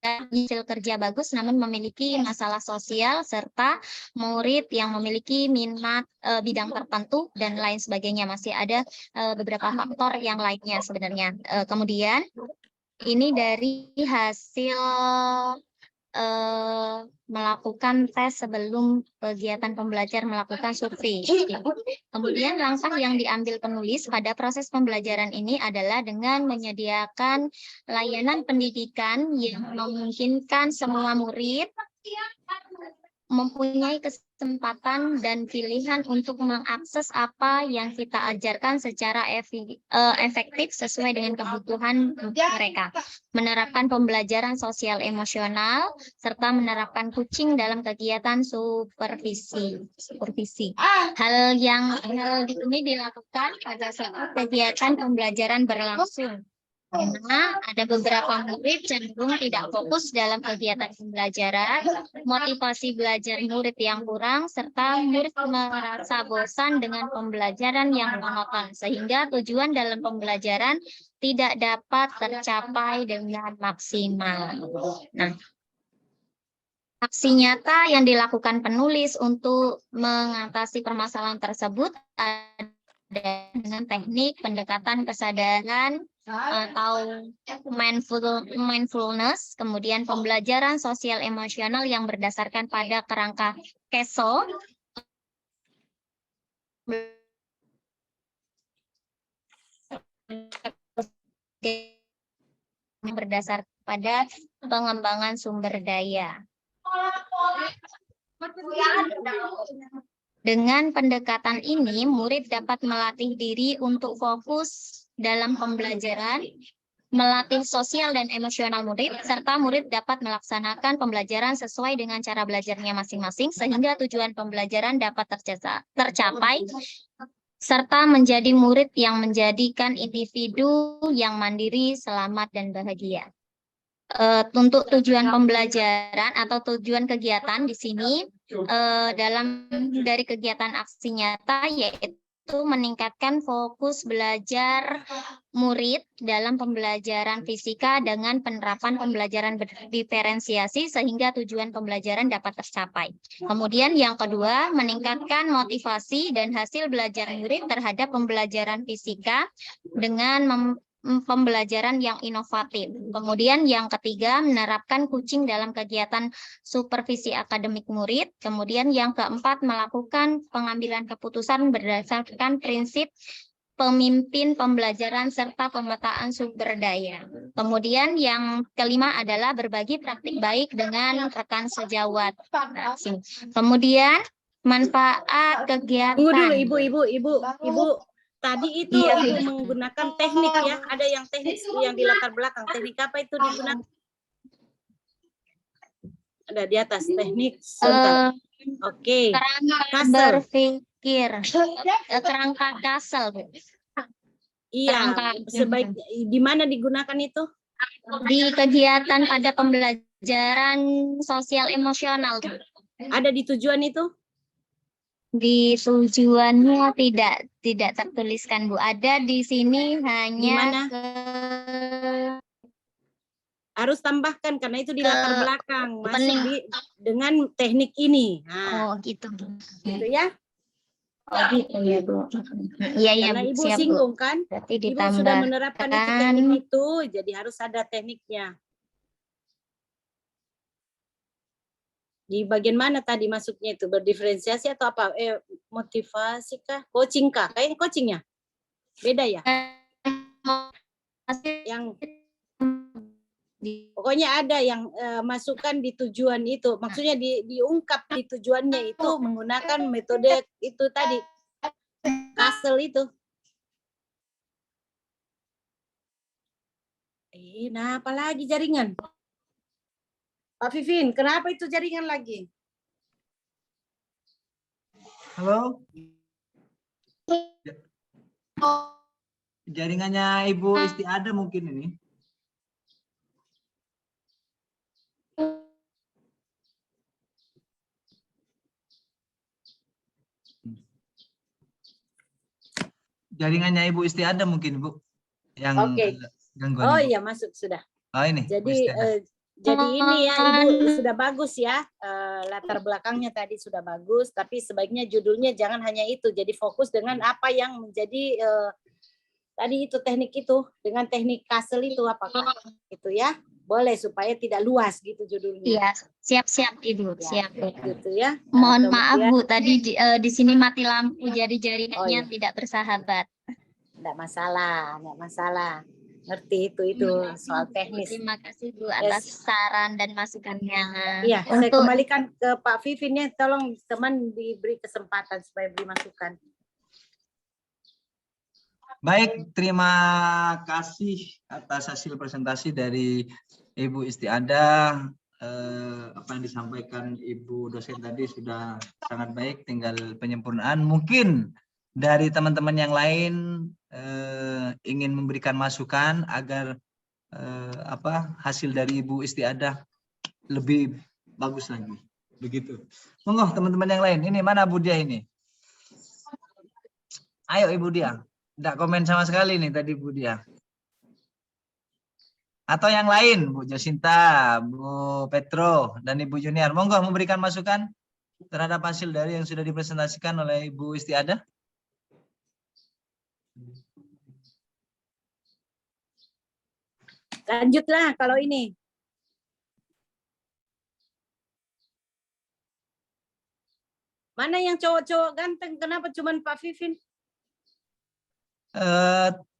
hasil kerja bagus namun memiliki masalah sosial serta murid yang memiliki minat bidang tertentu dan lain sebagainya. Masih ada beberapa faktor yang lainnya sebenarnya. Kemudian ini dari hasil melakukan tes sebelum kegiatan pembelajar melakukan survei. Kemudian langkah yang diambil penulis pada proses pembelajaran ini adalah dengan menyediakan layanan pendidikan yang memungkinkan semua murid mempunyai kesempatan dan pilihan untuk mengakses apa yang kita ajarkan secara efektif sesuai dengan kebutuhan mereka. Menerapkan pembelajaran sosial emosional, serta menerapkan coaching dalam kegiatan supervisi. Hal ini dilakukan pada saat kegiatan pembelajaran berlangsung. Karena ada beberapa murid cenderung tidak fokus dalam kegiatan pembelajaran, motivasi belajar murid yang kurang, serta murid merasa bosan dengan pembelajaran yang monoton, sehingga tujuan dalam pembelajaran tidak dapat tercapai dengan maksimal. Nah, aksi nyata yang dilakukan penulis untuk mengatasi permasalahan tersebut ada dengan teknik pendekatan kesadaran atau mindfulness, kemudian pembelajaran sosial emosional yang berdasarkan pada kerangka KESO, berdasarkan pada pengembangan sumber daya. Dengan pendekatan ini, murid dapat melatih diri untuk fokus dalam pembelajaran, melatih sosial dan emosional murid, serta murid dapat melaksanakan pembelajaran sesuai dengan cara belajarnya masing-masing, sehingga tujuan pembelajaran dapat tercapai, serta menjadi murid yang menjadikan individu yang mandiri, selamat, dan bahagia. Untuk tujuan pembelajaran atau tujuan kegiatan di sini dari kegiatan aksi nyata yaitu meningkatkan fokus belajar murid dalam pembelajaran fisika dengan penerapan pembelajaran berdiferensiasi sehingga tujuan pembelajaran dapat tercapai. Kemudian yang kedua, meningkatkan motivasi dan hasil belajar murid terhadap pembelajaran fisika dengan pembelajaran yang inovatif. Kemudian yang ketiga, menerapkan coaching dalam kegiatan supervisi akademik murid. Kemudian yang keempat, melakukan pengambilan keputusan berdasarkan prinsip pemimpin pembelajaran serta pemetaan sumber daya. Kemudian yang kelima adalah berbagi praktik baik dengan rekan sejawat. Kemudian manfaat kegiatan. Tunggu dulu, Ibu. Tadi itu Ibu menggunakan teknik ya, ada yang teknik yang di latar belakang. Teknik apa itu digunakan? Ada di atas teknik. Oke. Kerangka berpikir, kerangka kasel. Iya. Sebaik di mana digunakan itu? Di kegiatan pada pembelajaran sosial emosional. Ada di tujuan itu? Di tujuannya tidak tertuliskan, Bu. Ada di sini hanya harus tambahkan karena itu di latar belakang masih dengan teknik ini. Nah, gitu. Gitu ya. Oh gitu ya, Bu. Iya, Karena Ibu siap, singgung Bu. kan? Berarti Ibu sudah menerapkan itu teknik itu, jadi harus ada tekniknya. Di bagian mana tadi masuknya itu? Berdiferensiasi atau apa? Motivasi kah? Coaching kah? Kayaknya coachingnya. Beda ya? Yang pokoknya ada yang masukkan di tujuan itu. Maksudnya diungkap di tujuannya itu menggunakan metode itu tadi. Kasel itu. Nah apalagi jaringan? Pak Vivin, kenapa itu jaringan lagi? Halo? Jaringannya Ibu Istiada mungkin ini. Jaringannya Ibu Istiada mungkin, Bu. Yang gangguan. Oh Ibu. iya, masuk sudah. Oh ini. Jadi Jadi ini ya Ibu sudah bagus ya, latar belakangnya tadi sudah bagus, tapi sebaiknya judulnya jangan hanya itu, jadi fokus dengan apa yang menjadi tadi itu teknik itu, dengan teknik Castle itu apakah itu ya, boleh supaya tidak luas gitu judulnya. Iya, siap-siap Ibu, Ya, siap. gitu ya. Mohon maaf Kemudian, Bu, tadi di sini mati lampu, jadi jaringannya Oh, iya. tidak bersahabat. Enggak masalah, enggak masalah. Ngerti itu soal teknis. Terima kasih Bu atas saran dan masukannya. Iya, saya Untuk kembalikan ke Pak Vivin ya, tolong teman diberi kesempatan supaya beri masukan. Baik, terima kasih atas hasil presentasi dari Ibu Istiadah. Apa yang disampaikan Ibu dosen tadi sudah sangat baik, tinggal penyempurnaan. Mungkin dari teman-teman yang lain ingin memberikan masukan agar hasil dari Ibu Istiadah lebih bagus lagi. Begitu. Monggo teman-teman yang lain. Ini mana Bu Dia ini? Ayo Ibu Dia. Tidak komen sama sekali nih tadi Bu Dia. Atau yang lain, Bu Jasinta, Bu Petro, dan Ibu Junior. Monggo memberikan masukan terhadap hasil dari yang sudah dipresentasikan oleh Ibu Istiadah. Lanjutlah kalau ini. Mana yang cowok-cowok ganteng? Kenapa cuman Pak Vivin?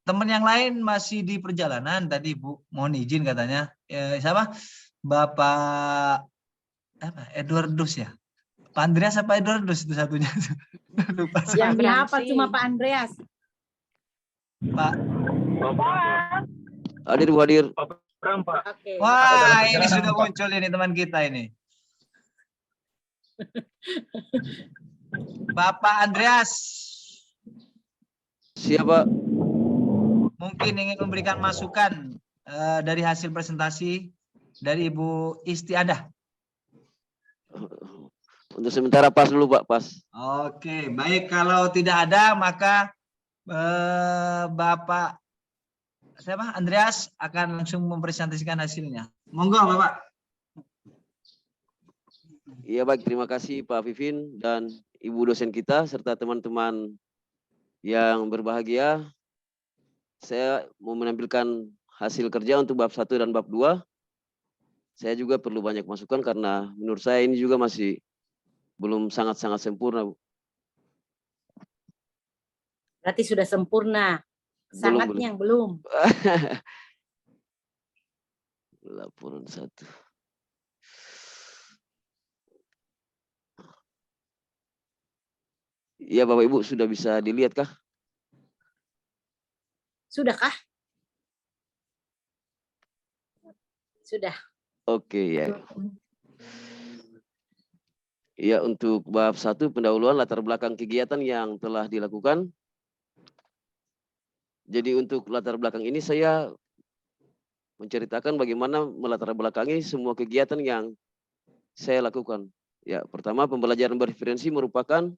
Teman yang lain masih di perjalanan tadi Bu, mohon izin katanya. Siapa? Bapak Edwardus ya? Pak Andreas apa Edwardus itu satunya? Lupa saya. Yang dihafal cuma Pak Andreas. Pak. Hadir Bu, hadir. Oke. Wah, ini sudah muncul ini teman kita ini. Bapak Andreas. Siapa? Mungkin ingin memberikan masukan dari hasil presentasi dari Ibu Istiadah. Untuk sementara pas dulu Pak, pas. Oke, baik, kalau tidak ada maka Bapak siapa? Andreas akan langsung mempresentasikan hasilnya. Monggo Bapak. Iya baik, terima kasih Pak Vivin dan Ibu dosen kita serta teman-teman yang berbahagia. Saya mau menampilkan hasil kerja untuk bab 1 dan bab 2. Saya juga perlu banyak masukan karena menurut saya ini juga masih belum sangat-sangat sempurna. Berarti sudah sempurna. Sangatnya yang belum. Laporan 1. Iya Bapak Ibu sudah bisa dilihat kah? Sudahkah? Sudah. Oke ya. Ya, untuk bab 1 pendahuluan latar belakang kegiatan yang telah dilakukan. Jadi untuk latar belakang ini saya menceritakan bagaimana melatar belakangi semua kegiatan yang saya lakukan. Ya, pertama pembelajaran bereferensi merupakan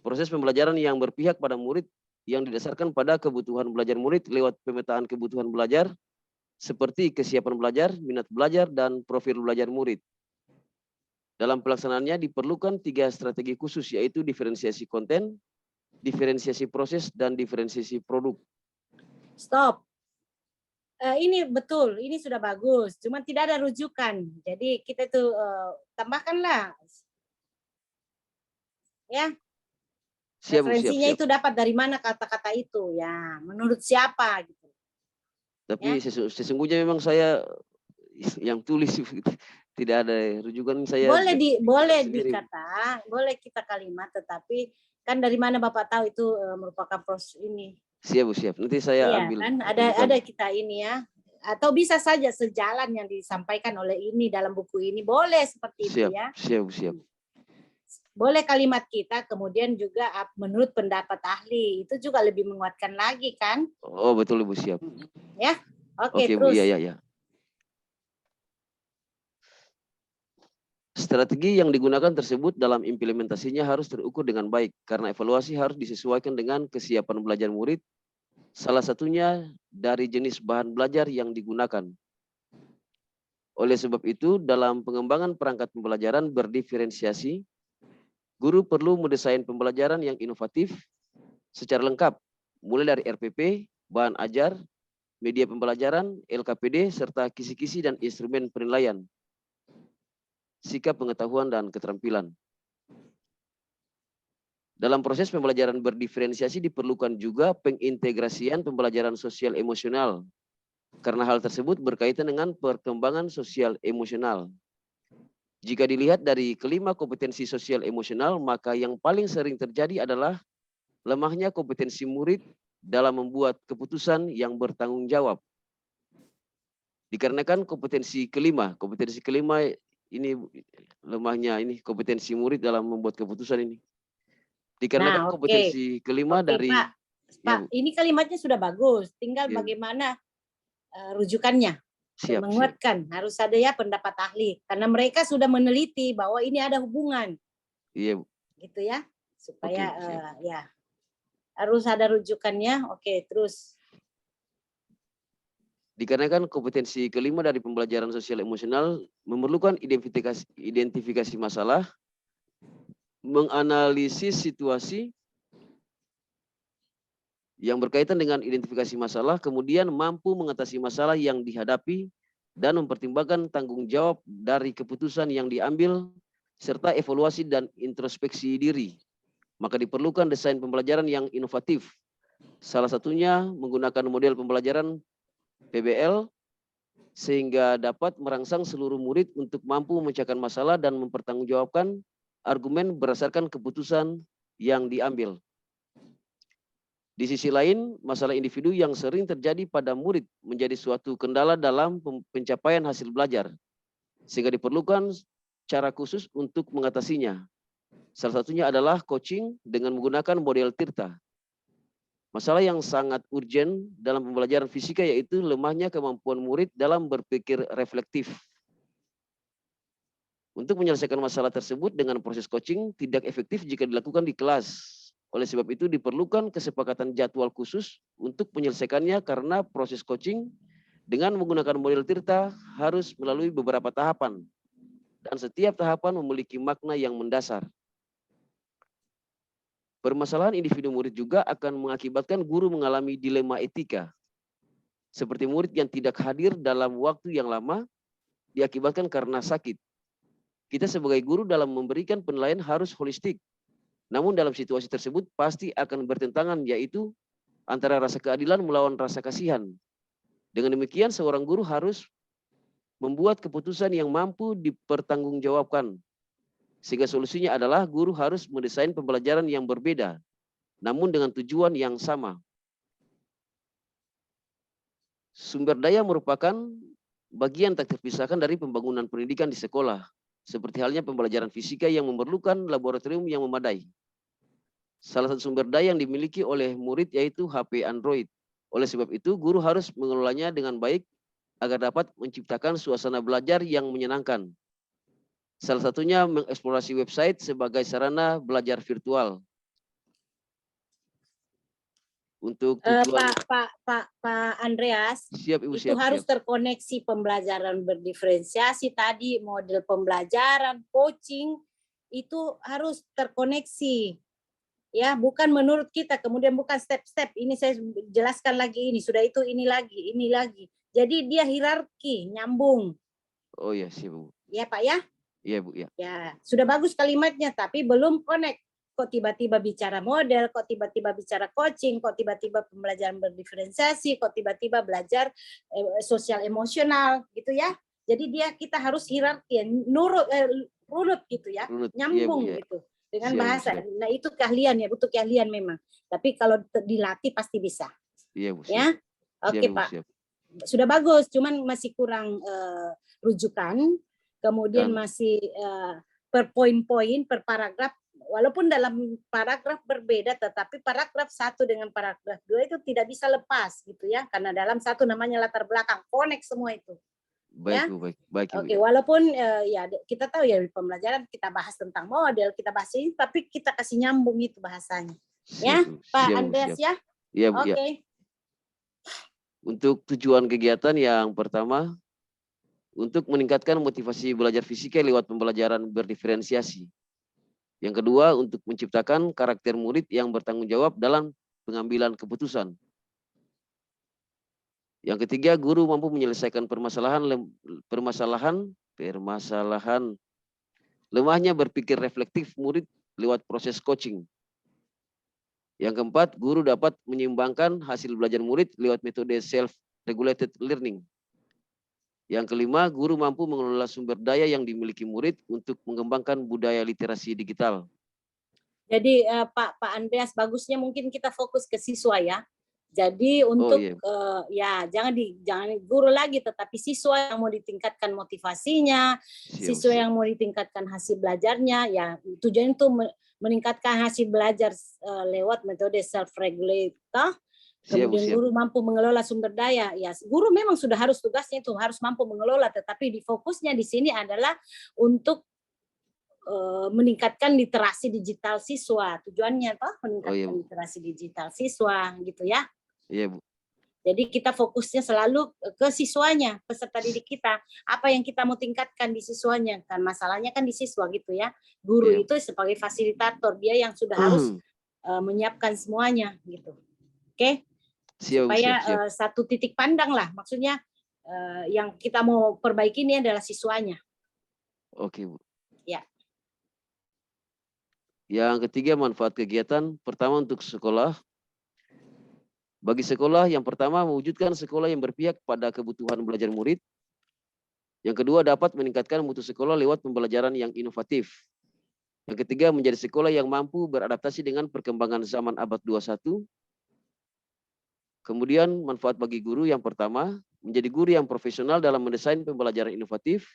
proses pembelajaran yang berpihak pada murid yang didasarkan pada kebutuhan belajar murid lewat pemetaan kebutuhan belajar seperti kesiapan belajar, minat belajar, dan profil belajar murid. Dalam pelaksanaannya diperlukan 3 strategi khusus, yaitu diferensiasi konten, diferensiasi proses, dan diferensiasi produk. Stop. Ini betul, ini sudah bagus, cuma tidak ada rujukan. Jadi kita itu tambahkanlah. Ya. Siap, referensinya siap. Itu dapat dari mana kata-kata itu ya, menurut siapa gitu. Tapi ya, sesungguhnya memang saya yang tulis tidak ada rujukan saya. Boleh kita kalimat, tetapi kan dari mana Bapak tahu itu merupakan proses ini. Siap, siap. Nanti saya ambil. Kan ada kita ini ya. Atau bisa saja sejalan yang disampaikan oleh ini dalam buku ini, boleh seperti itu ya. Siap. Boleh kalimat kita, kemudian juga menurut pendapat ahli, itu juga lebih menguatkan lagi kan? Oh betul Ibu, siap. Ya, oke Bu, terus. iya. Strategi yang digunakan tersebut dalam implementasinya harus terukur dengan baik, karena evaluasi harus disesuaikan dengan kesiapan belajar murid, salah satunya dari jenis bahan belajar yang digunakan. Oleh sebab itu, dalam pengembangan perangkat pembelajaran berdiferensiasi, guru perlu mendesain pembelajaran yang inovatif secara lengkap, mulai dari RPP, bahan ajar, media pembelajaran, LKPD, serta kisi-kisi dan instrumen penilaian, sikap pengetahuan dan keterampilan. Dalam proses pembelajaran berdiferensiasi diperlukan juga pengintegrasian pembelajaran sosial emosional, karena hal tersebut berkaitan dengan perkembangan sosial emosional. Jika dilihat dari kelima kompetensi sosial emosional, maka yang paling sering terjadi adalah lemahnya kompetensi murid dalam membuat keputusan yang bertanggung jawab. Dikarenakan kompetensi kelima ini lemahnya ini kompetensi murid dalam membuat keputusan ini. Dikarenakan Nah, kompetensi kelima dari Pak, ini kalimatnya sudah bagus, tinggal Ya. bagaimana rujukannya. siap. Menguatkan, harus ada ya pendapat ahli, karena mereka sudah meneliti bahwa ini ada hubungan, Iya, Bu. gitu ya, supaya Oke, siap. ya harus ada rujukannya. Oke, terus. Dikarenakan kompetensi kelima dari pembelajaran sosial emosional memerlukan identifikasi masalah, menganalisis situasi yang berkaitan dengan identifikasi masalah, kemudian mampu mengatasi masalah yang dihadapi dan mempertimbangkan tanggung jawab dari keputusan yang diambil serta evaluasi dan introspeksi diri. Maka diperlukan desain pembelajaran yang inovatif. Salah satunya menggunakan model pembelajaran PBL sehingga dapat merangsang seluruh murid untuk mampu memecahkan masalah dan mempertanggungjawabkan argumen berdasarkan keputusan yang diambil. Di sisi lain, masalah individu yang sering terjadi pada murid menjadi suatu kendala dalam pencapaian hasil belajar, sehingga diperlukan cara khusus untuk mengatasinya. Salah satunya adalah coaching dengan menggunakan model Tirta. Masalah yang sangat urgent dalam pembelajaran fisika yaitu lemahnya kemampuan murid dalam berpikir reflektif. Untuk menyelesaikan masalah tersebut dengan proses coaching tidak efektif jika dilakukan di kelas. Oleh sebab itu diperlukan kesepakatan jadwal khusus untuk menyelesaikannya karena proses coaching dengan menggunakan model Tirta harus melalui beberapa tahapan. Dan setiap tahapan memiliki makna yang mendasar. Permasalahan individu murid juga akan mengakibatkan guru mengalami dilema etika. Seperti murid yang tidak hadir dalam waktu yang lama diakibatkan karena sakit. Kita sebagai guru dalam memberikan penilaian harus holistik. Namun dalam situasi tersebut pasti akan bertentangan, yaitu antara rasa keadilan melawan rasa kasihan. Dengan demikian seorang guru harus membuat keputusan yang mampu dipertanggungjawabkan. Sehingga solusinya adalah guru harus mendesain pembelajaran yang berbeda, namun dengan tujuan yang sama. Sumber daya merupakan bagian tak terpisahkan dari pembangunan pendidikan di sekolah. Seperti halnya pembelajaran fisika yang memerlukan laboratorium yang memadai. Salah satu sumber daya yang dimiliki oleh murid yaitu HP Android. Oleh sebab itu, guru harus mengelolanya dengan baik agar dapat menciptakan suasana belajar yang menyenangkan. Salah satunya mengeksplorasi website sebagai sarana belajar virtual. Untuk tujuan Pak Andreas, siap Ibu, itu harus terkoneksi pembelajaran berdiferensiasi tadi, model pembelajaran, coaching, itu harus terkoneksi. Ya, bukan menurut kita, kemudian bukan step-step, ini saya jelaskan lagi, ini sudah itu, ini lagi. Jadi dia hierarki, nyambung. Oh ya, siap Bu. Ya Pak ya? Iya Bu, ya. Ya, sudah bagus kalimatnya, tapi belum connect. Kok tiba-tiba bicara model, kok tiba-tiba bicara coaching, kok tiba-tiba pembelajaran berdiferensiasi, kok tiba-tiba belajar sosial emosional, gitu ya. Jadi kita harus hierarki, runut gitu ya, nyambung iya, Bu, ya. Gitu. Dengan bahasa. Siap. Nah itu keahlian ya, butuh keahlian memang. Tapi kalau dilatih pasti bisa. Iya Bu. Siap. Ya, oke Pak. Siap. Sudah bagus, cuman masih kurang rujukan. Kemudian masih per poin-poin, per paragraf. Walaupun dalam paragraf berbeda, tetapi paragraf 1 dengan paragraf 2 itu tidak bisa lepas gitu ya. Karena dalam satu namanya latar belakang, connect semua itu. Baik, ya? Bu, baik. Oke, walaupun ya kita tahu ya di pembelajaran kita bahas tentang model, kita bahas ini, tapi kita kasih nyambung itu bahasanya. Ya, Pak Andreas ya? Iya, Bu. Oke. Ya. Untuk tujuan kegiatan yang pertama, untuk meningkatkan motivasi belajar fisika lewat pembelajaran berdiferensiasi. Yang kedua, untuk menciptakan karakter murid yang bertanggung jawab dalam pengambilan keputusan. Yang ketiga, guru mampu menyelesaikan permasalahan lemahnya berpikir reflektif murid lewat proses coaching. Yang keempat, guru dapat menyeimbangkan hasil belajar murid lewat metode self-regulated learning. Yang kelima, guru mampu mengelola sumber daya yang dimiliki murid untuk mengembangkan budaya literasi digital. Jadi Pak Andreas, bagusnya mungkin kita fokus ke siswa ya. Jadi untuk ya jangan guru lagi, tetapi siswa yang mau ditingkatkan motivasinya, siswa yang mau ditingkatkan hasil belajarnya, ya tujuan itu meningkatkan hasil belajar lewat metode self-regulator. Kemudian guru mampu mengelola sumber daya. Ya, guru memang sudah harus tugasnya itu harus mampu mengelola, tetapi di fokusnya di sini adalah untuk meningkatkan literasi digital siswa. Tujuannya toh meningkatkan literasi digital siswa gitu ya. Iya, Bu. Jadi kita fokusnya selalu ke siswanya, peserta didik kita. Apa yang kita mau tingkatkan di siswanya, kan masalahnya kan di siswa gitu ya. Guru itu sebagai fasilitator, dia yang sudah harus menyiapkan semuanya gitu. Oke? Supaya satu titik pandang lah, maksudnya yang kita mau perbaiki ini adalah siswanya. Oke, Bu. Ya. Yang ketiga, manfaat kegiatan. Pertama, untuk sekolah. Bagi sekolah, yang pertama mewujudkan sekolah yang berpihak pada kebutuhan belajar murid. Yang kedua, dapat meningkatkan mutu sekolah lewat pembelajaran yang inovatif. Yang ketiga, menjadi sekolah yang mampu beradaptasi dengan perkembangan zaman abad 21. Kemudian manfaat bagi guru, yang pertama, menjadi guru yang profesional dalam mendesain pembelajaran inovatif.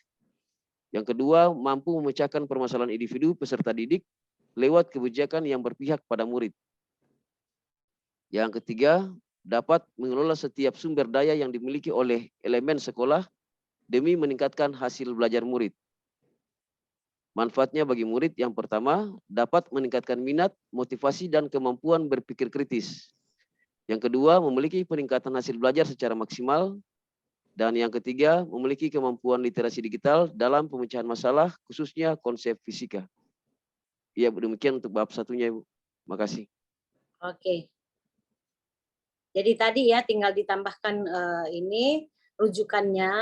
Yang kedua, mampu memecahkan permasalahan individu peserta didik lewat kebijakan yang berpihak pada murid. Yang ketiga, dapat mengelola setiap sumber daya yang dimiliki oleh elemen sekolah demi meningkatkan hasil belajar murid. Manfaatnya bagi murid, yang pertama, dapat meningkatkan minat, motivasi, dan kemampuan berpikir kritis. Yang kedua, memiliki peningkatan hasil belajar secara maksimal. Dan yang ketiga, memiliki kemampuan literasi digital dalam pemecahan masalah, khususnya konsep fisika. Ya, demikian untuk bab satunya, Ibu. Makasih. Oke. Jadi tadi ya tinggal ditambahkan ini rujukannya,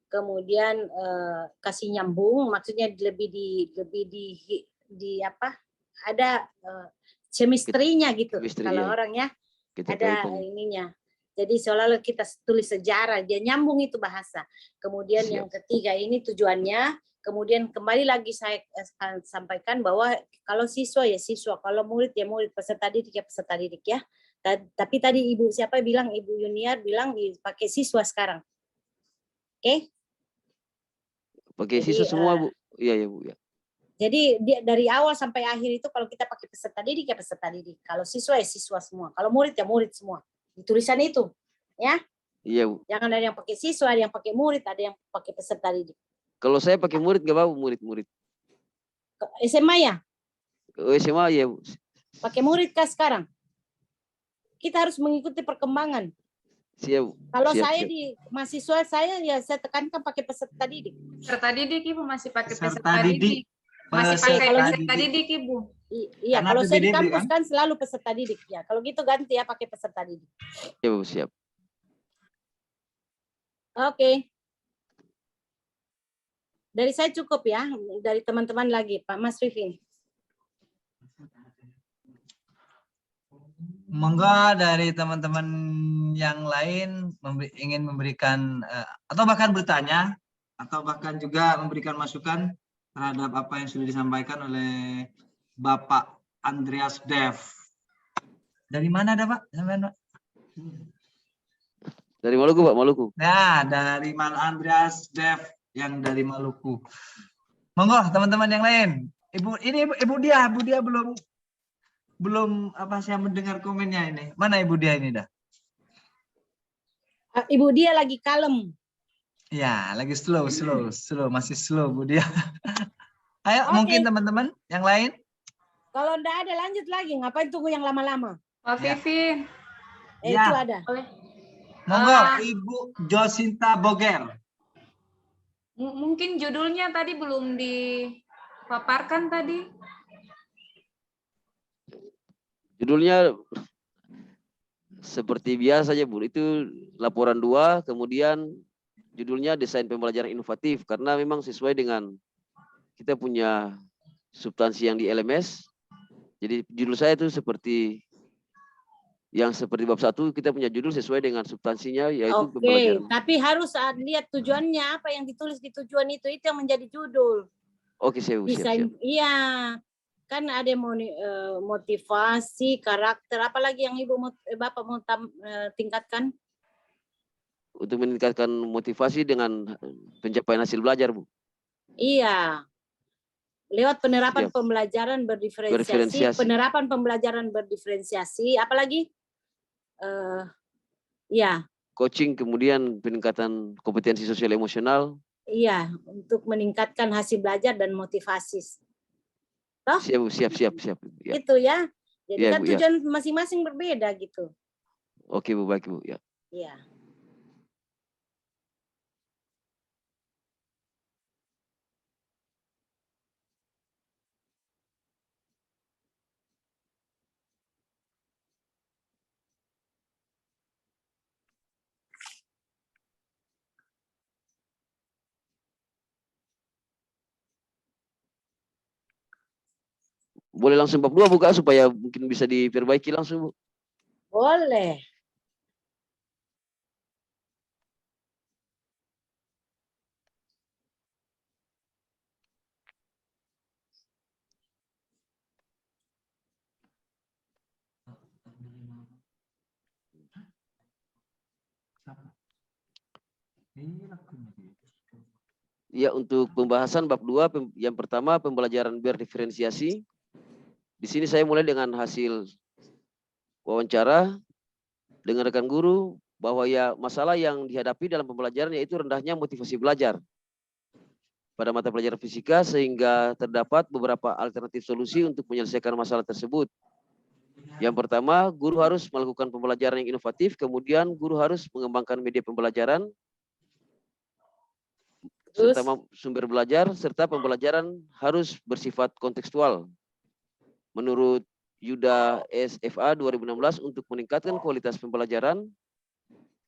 kemudian kasih nyambung, maksudnya lebih di apa? Ada chemistry-nya gitu. Kalau orang ya ada ininya. Jadi seolah-olah kita tulis sejarah, dia nyambung itu bahasa. Kemudian yang ketiga ini tujuannya. Kemudian kembali lagi saya akan sampaikan bahwa kalau siswa ya siswa, kalau murid ya murid, peserta didik ya peserta didik ya. Tapi tadi Ibu siapa bilang, Ibu Yuniar bilang dipakai siswa sekarang. Oke? Pakai siswa semua, Bu. Iya, ya, Bu. Ya. Jadi dari awal sampai akhir itu kalau kita pakai peserta didik ya peserta didik. Kalau siswa ya siswa semua. Kalau murid ya murid semua. Di tulisan itu. Ya? Iya, Bu. Jangan ada yang pakai siswa, ada yang pakai murid, ada yang pakai peserta didik. Kalau saya pakai murid nggak apa, murid-murid. SMA ya? SMA ya, Bu. Pakai murid kah sekarang? Kita harus mengikuti perkembangan. Siap. Kalau saya di mahasiswa saya ya saya tekankan pakai peserta didik. Peserta didik Ibu masih pakai peserta didik. Masih pakai peserta didik Ibu. Iya, kalau saya di kampus kan selalu peserta didik ya. Kalau gitu ganti ya pakai peserta didik. Ya, Bu, siap. Oke. Dari saya cukup ya, dari teman-teman lagi, Pak Mas Vivin. Monggo dari teman-teman yang lain ingin memberikan atau bahkan bertanya atau bahkan juga memberikan masukan terhadap apa yang sudah disampaikan oleh Bapak Andreas Dev. Dari mana ada Pak? Dari Maluku, Pak, Maluku. Nah, dari Andreas Dev yang dari Maluku. Monggo teman-teman yang lain. Ibu dia belum apa saya mendengar komennya ini. Mana Ibu dia ini dah? Ibu dia lagi kalem. Ya, lagi slow, masih slow Bu dia. Ayo mungkin teman-teman yang lain. Kalau enggak ada lanjut lagi, ngapain tunggu yang lama-lama? Pak Vivin. Itu ada. Monggo Ibu Josinta Boger. Mungkin judulnya tadi belum dipaparkan tadi. Judulnya seperti biasa aja Bu, itu laporan 2, kemudian judulnya desain pembelajaran inovatif, karena memang sesuai dengan kita punya substansi yang di LMS. Jadi judul saya itu seperti yang seperti bab 1, kita punya judul sesuai dengan substansinya, yaitu Oke, pembelajaran. tapi harus lihat tujuannya apa yang ditulis di tujuan itu yang menjadi judul. Oke, siap. Desain, iya. Kan ada motivasi, karakter, apalagi yang Bapak mau tingkatkan? Untuk meningkatkan motivasi dengan pencapaian hasil belajar, Bu. Iya. Lewat penerapan Siap. pembelajaran berdiferensiasi, penerapan pembelajaran berdiferensiasi, apalagi? Ya. Coaching, kemudian peningkatan kompetensi sosial emosional. Iya, untuk meningkatkan hasil belajar dan motivasi. Toh? Siap. Ya. Itu ya. Jadi Ya, kan Bu, tujuan masing-masing berbeda gitu. Oke, Bu, baik, Bu. Ya. Iya. Boleh langsung bab 2 buka supaya mungkin bisa diperbaiki langsung, Bu. Boleh. Ya, untuk pembahasan bab 2, yang pertama pembelajaran berdiferensiasi. Di sini saya mulai dengan hasil wawancara dengan rekan guru bahwa ya masalah yang dihadapi dalam pembelajaran yaitu rendahnya motivasi belajar pada mata pelajaran fisika, sehingga terdapat beberapa alternatif solusi untuk menyelesaikan masalah tersebut. Yang pertama, guru harus melakukan pembelajaran yang inovatif, kemudian guru harus mengembangkan media pembelajaran, serta sumber belajar, serta pembelajaran harus bersifat kontekstual. Menurut Yuda SFA 2016, untuk meningkatkan kualitas pembelajaran,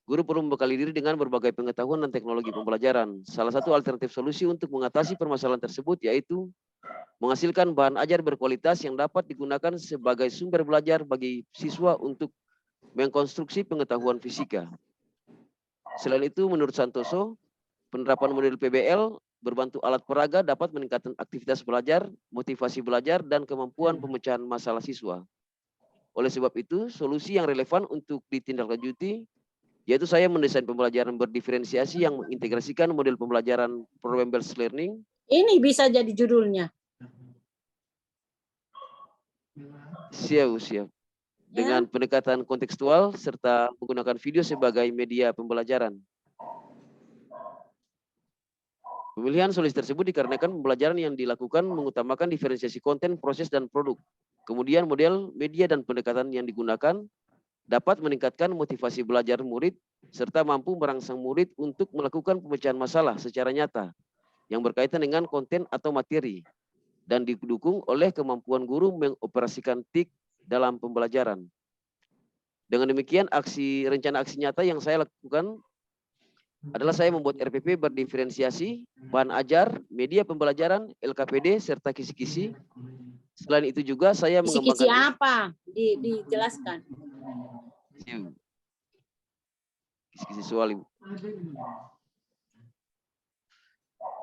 guru perlu membekali diri dengan berbagai pengetahuan dan teknologi pembelajaran. Salah satu alternatif solusi untuk mengatasi permasalahan tersebut yaitu menghasilkan bahan ajar berkualitas yang dapat digunakan sebagai sumber belajar bagi siswa untuk mengkonstruksi pengetahuan fisika. Selain itu, menurut Santoso, penerapan model PBL berbantu alat peraga dapat meningkatkan aktivitas belajar, motivasi belajar, dan kemampuan pemecahan masalah siswa. Oleh sebab itu, solusi yang relevan untuk ditindaklanjuti yaitu saya mendesain pembelajaran berdiferensiasi yang mengintegrasikan model pembelajaran problem-based learning. Ini bisa jadi judulnya. Siap. Dengan pendekatan kontekstual serta menggunakan video sebagai media pembelajaran. Pemilihan solusi tersebut dikarenakan pembelajaran yang dilakukan mengutamakan diferensiasi konten, proses, dan produk. Kemudian model, media, dan pendekatan yang digunakan dapat meningkatkan motivasi belajar murid, serta mampu merangsang murid untuk melakukan pemecahan masalah secara nyata yang berkaitan dengan konten atau materi, dan didukung oleh kemampuan guru mengoperasikan TIK dalam pembelajaran. Dengan demikian, rencana aksi nyata yang saya lakukan adalah saya membuat RPP berdiferensiasi, bahan ajar, media pembelajaran, LKPD, serta kisi-kisi. Selain itu juga saya mengembangkan... Kisi-kisi apa? Dijelaskan. Kisi-kisi soal.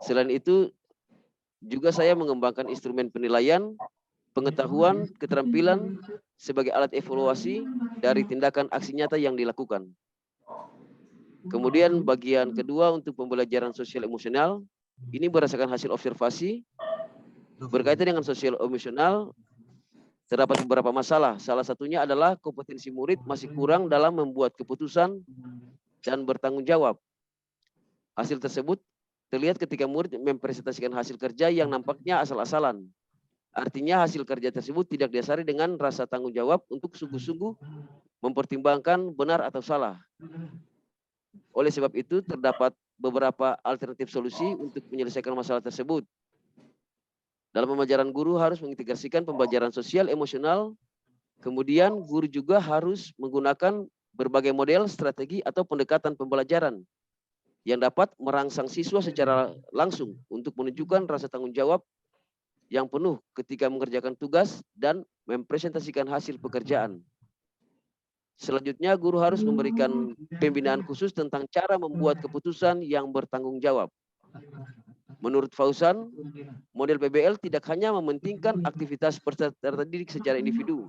Selain itu juga saya mengembangkan instrumen penilaian, pengetahuan, keterampilan sebagai alat evaluasi dari tindakan aksi nyata yang dilakukan. Kemudian bagian kedua untuk pembelajaran sosial emosional, ini berdasarkan hasil observasi berkaitan dengan sosial emosional. Terdapat beberapa masalah. Salah satunya adalah kompetensi murid masih kurang dalam membuat keputusan dan bertanggung jawab. Hasil tersebut terlihat ketika murid mempresentasikan hasil kerja yang nampaknya asal-asalan. Artinya hasil kerja tersebut tidak didasari dengan rasa tanggung jawab untuk sungguh-sungguh mempertimbangkan benar atau salah. Oleh sebab itu terdapat beberapa alternatif solusi untuk menyelesaikan masalah tersebut. Dalam pembelajaran, guru harus mengintegrasikan pembelajaran sosial emosional. Kemudian guru juga harus menggunakan berbagai model, strategi, atau pendekatan pembelajaran yang dapat merangsang siswa secara langsung untuk menunjukkan rasa tanggung jawab yang penuh ketika mengerjakan tugas dan mempresentasikan hasil pekerjaan. Selanjutnya, guru harus memberikan pembinaan khusus tentang cara membuat keputusan yang bertanggung jawab. Menurut Fauzan, model PBL tidak hanya mementingkan aktivitas peserta didik secara individu,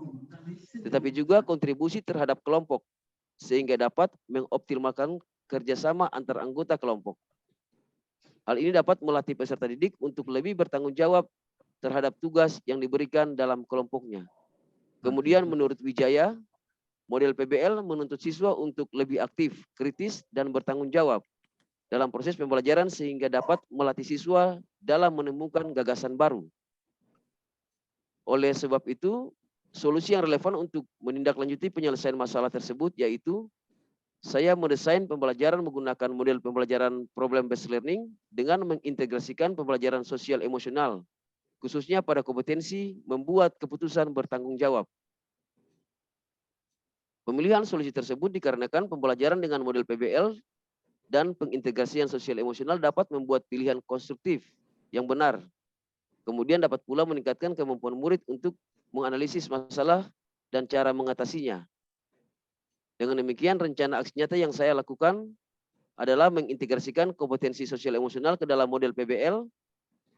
tetapi juga kontribusi terhadap kelompok, sehingga dapat mengoptimalkan kerjasama antar anggota kelompok. Hal ini dapat melatih peserta didik untuk lebih bertanggung jawab terhadap tugas yang diberikan dalam kelompoknya. Kemudian menurut Wijaya, model PBL menuntut siswa untuk lebih aktif, kritis, dan bertanggung jawab dalam proses pembelajaran sehingga dapat melatih siswa dalam menemukan gagasan baru. Oleh sebab itu, solusi yang relevan untuk menindaklanjuti penyelesaian masalah tersebut yaitu saya mendesain pembelajaran menggunakan model pembelajaran problem based learning dengan mengintegrasikan pembelajaran sosial emosional, khususnya pada kompetensi membuat keputusan bertanggung jawab. Pemilihan solusi tersebut dikarenakan pembelajaran dengan model PBL dan pengintegrasian sosial emosional dapat membuat pilihan konstruktif yang benar. Kemudian dapat pula meningkatkan kemampuan murid untuk menganalisis masalah dan cara mengatasinya. Dengan demikian, rencana aksi nyata yang saya lakukan adalah mengintegrasikan kompetensi sosial emosional ke dalam model PBL,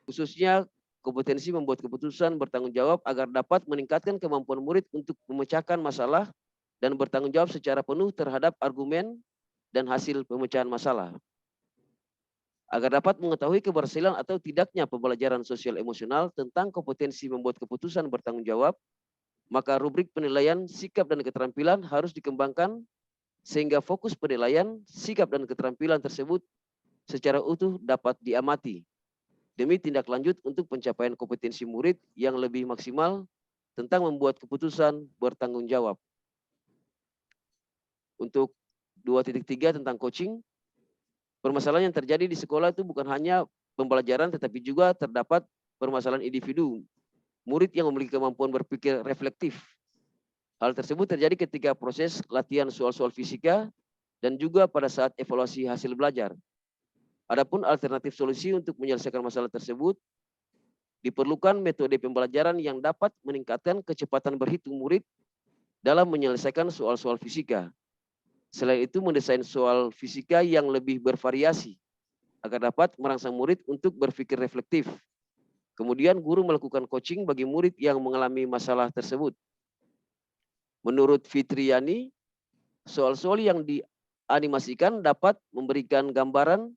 khususnya kompetensi membuat keputusan bertanggung jawab agar dapat meningkatkan kemampuan murid untuk memecahkan masalah dan bertanggung jawab secara penuh terhadap argumen dan hasil pemecahan masalah. Agar dapat mengetahui keberhasilan atau tidaknya pembelajaran sosial emosional tentang kompetensi membuat keputusan bertanggung jawab, maka rubrik penilaian sikap dan keterampilan harus dikembangkan sehingga fokus penilaian sikap dan keterampilan tersebut secara utuh dapat diamati demi tindak lanjut untuk pencapaian kompetensi murid yang lebih maksimal tentang membuat keputusan bertanggung jawab. Untuk 2.3 tentang coaching, permasalahan yang terjadi di sekolah itu bukan hanya pembelajaran tetapi juga terdapat permasalahan individu, murid yang memiliki kemampuan berpikir reflektif. Hal tersebut terjadi ketika proses latihan soal-soal fisika dan juga pada saat evaluasi hasil belajar. Adapun alternatif solusi untuk menyelesaikan masalah tersebut, diperlukan metode pembelajaran yang dapat meningkatkan kecepatan berhitung murid dalam menyelesaikan soal-soal fisika. Selain itu, mendesain soal fisika yang lebih bervariasi agar dapat merangsang murid untuk berpikir reflektif. Kemudian guru melakukan coaching bagi murid yang mengalami masalah tersebut. Menurut Fitriani, soal-soal yang dianimasikan dapat memberikan gambaran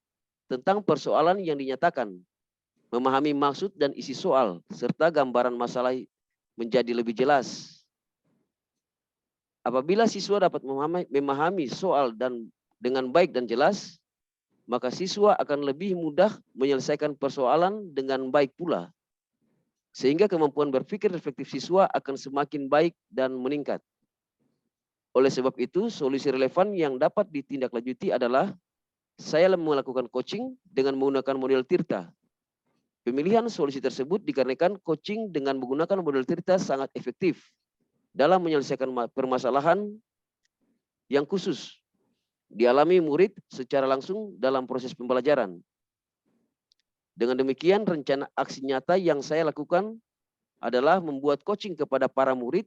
tentang persoalan yang dinyatakan, memahami maksud dan isi soal, serta gambaran masalah menjadi lebih jelas. Apabila siswa dapat memahami soal dengan baik dan jelas, maka siswa akan lebih mudah menyelesaikan persoalan dengan baik pula. Sehingga kemampuan berpikir reflektif siswa akan semakin baik dan meningkat. Oleh sebab itu, solusi relevan yang dapat ditindaklanjuti adalah saya melakukan coaching dengan menggunakan model Tirta. Pemilihan solusi tersebut dikarenakan coaching dengan menggunakan model Tirta sangat efektif dalam menyelesaikan permasalahan yang khusus dialami murid secara langsung dalam proses pembelajaran. Dengan demikian, rencana aksi nyata yang saya lakukan adalah membuat coaching kepada para murid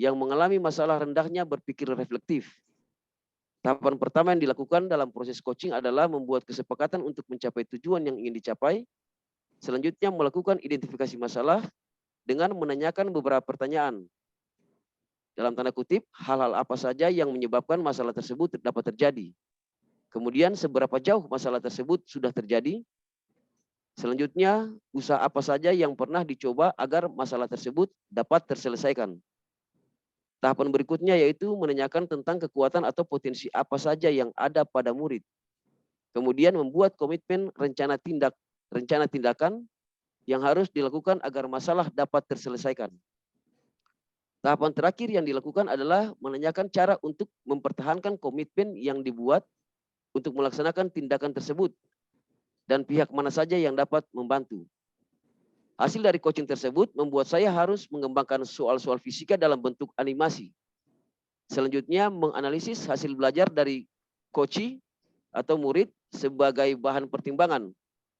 yang mengalami masalah rendahnya berpikir reflektif. Tahapan pertama yang dilakukan dalam proses coaching adalah membuat kesepakatan untuk mencapai tujuan yang ingin dicapai. Selanjutnya melakukan identifikasi masalah dengan menanyakan beberapa pertanyaan. Dalam tanda kutip, hal-hal apa saja yang menyebabkan masalah tersebut dapat terjadi. Kemudian seberapa jauh masalah tersebut sudah terjadi. Selanjutnya, usaha apa saja yang pernah dicoba agar masalah tersebut dapat terselesaikan. Tahapan berikutnya yaitu menanyakan tentang kekuatan atau potensi apa saja yang ada pada murid. Kemudian membuat komitmen rencana tindakan yang harus dilakukan agar masalah dapat terselesaikan. Tahapan terakhir yang dilakukan adalah menanyakan cara untuk mempertahankan komitmen yang dibuat untuk melaksanakan tindakan tersebut dan pihak mana saja yang dapat membantu. Hasil dari coaching tersebut membuat saya harus mengembangkan soal-soal fisika dalam bentuk animasi. Selanjutnya menganalisis hasil belajar dari coach atau murid sebagai bahan pertimbangan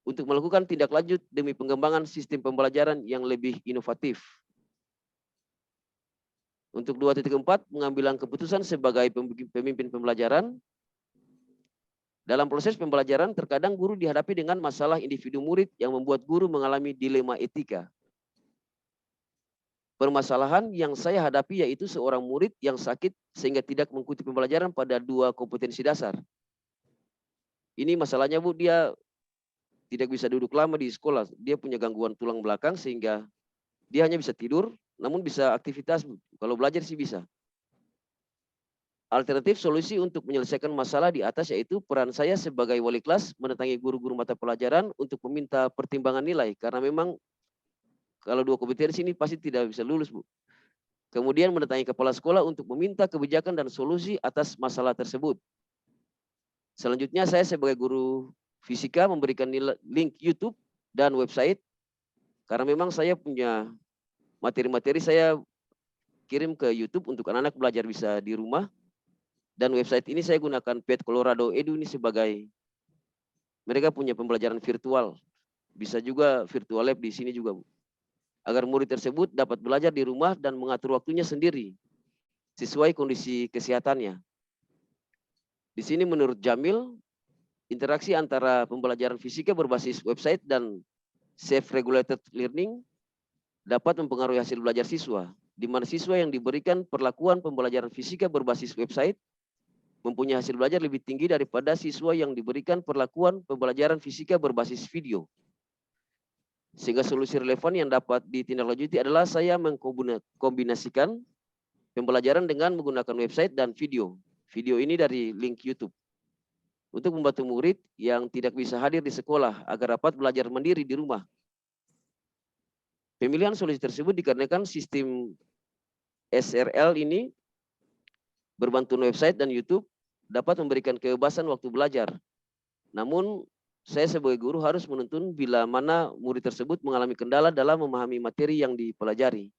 untuk melakukan tindak lanjut demi pengembangan sistem pembelajaran yang lebih inovatif. Untuk 2.4, pengambilan keputusan sebagai pemimpin pembelajaran. Dalam proses pembelajaran, terkadang guru dihadapi dengan masalah individu murid yang membuat guru mengalami dilema etika. Permasalahan yang saya hadapi yaitu seorang murid yang sakit sehingga tidak mengikuti pembelajaran pada 2 kompetensi dasar. Ini masalahnya, Bu, dia tidak bisa duduk lama di sekolah. Dia punya gangguan tulang belakang sehingga dia hanya bisa tidur, namun bisa aktivitas. Kalau belajar sih bisa. Alternatif solusi untuk menyelesaikan masalah di atas yaitu peran saya sebagai wali kelas mendatangi guru-guru mata pelajaran untuk meminta pertimbangan nilai. Karena memang kalau 2 kompetensi ini pasti tidak bisa lulus, Bu. Kemudian mendatangi kepala sekolah untuk meminta kebijakan dan solusi atas masalah tersebut. Selanjutnya saya sebagai guru fisika memberikan link YouTube dan website. Karena memang saya punya materi-materi saya kirim ke YouTube untuk anak-anak belajar bisa di rumah. Dan website ini saya gunakan Pet Colorado Edu ini sebagai mereka punya pembelajaran virtual. Bisa juga virtual lab di sini juga, Bu. Agar murid tersebut dapat belajar di rumah dan mengatur waktunya sendiri sesuai kondisi kesehatannya. Di sini menurut Jamil, interaksi antara pembelajaran fisika berbasis website dan self-regulated learning dapat mempengaruhi hasil belajar siswa, di mana siswa yang diberikan perlakuan pembelajaran fisika berbasis website mempunyai hasil belajar lebih tinggi daripada siswa yang diberikan perlakuan pembelajaran fisika berbasis video. Sehingga solusi relevan yang dapat ditindaklanjuti adalah saya mengkombinasikan pembelajaran dengan menggunakan website dan video. Video ini dari link YouTube. Untuk membantu murid yang tidak bisa hadir di sekolah agar dapat belajar mandiri di rumah. Pemilihan solusi tersebut dikarenakan sistem SRL ini berbantuan website dan YouTube dapat memberikan kebebasan waktu belajar. Namun, saya sebagai guru harus menuntun bila mana murid tersebut mengalami kendala dalam memahami materi yang dipelajari.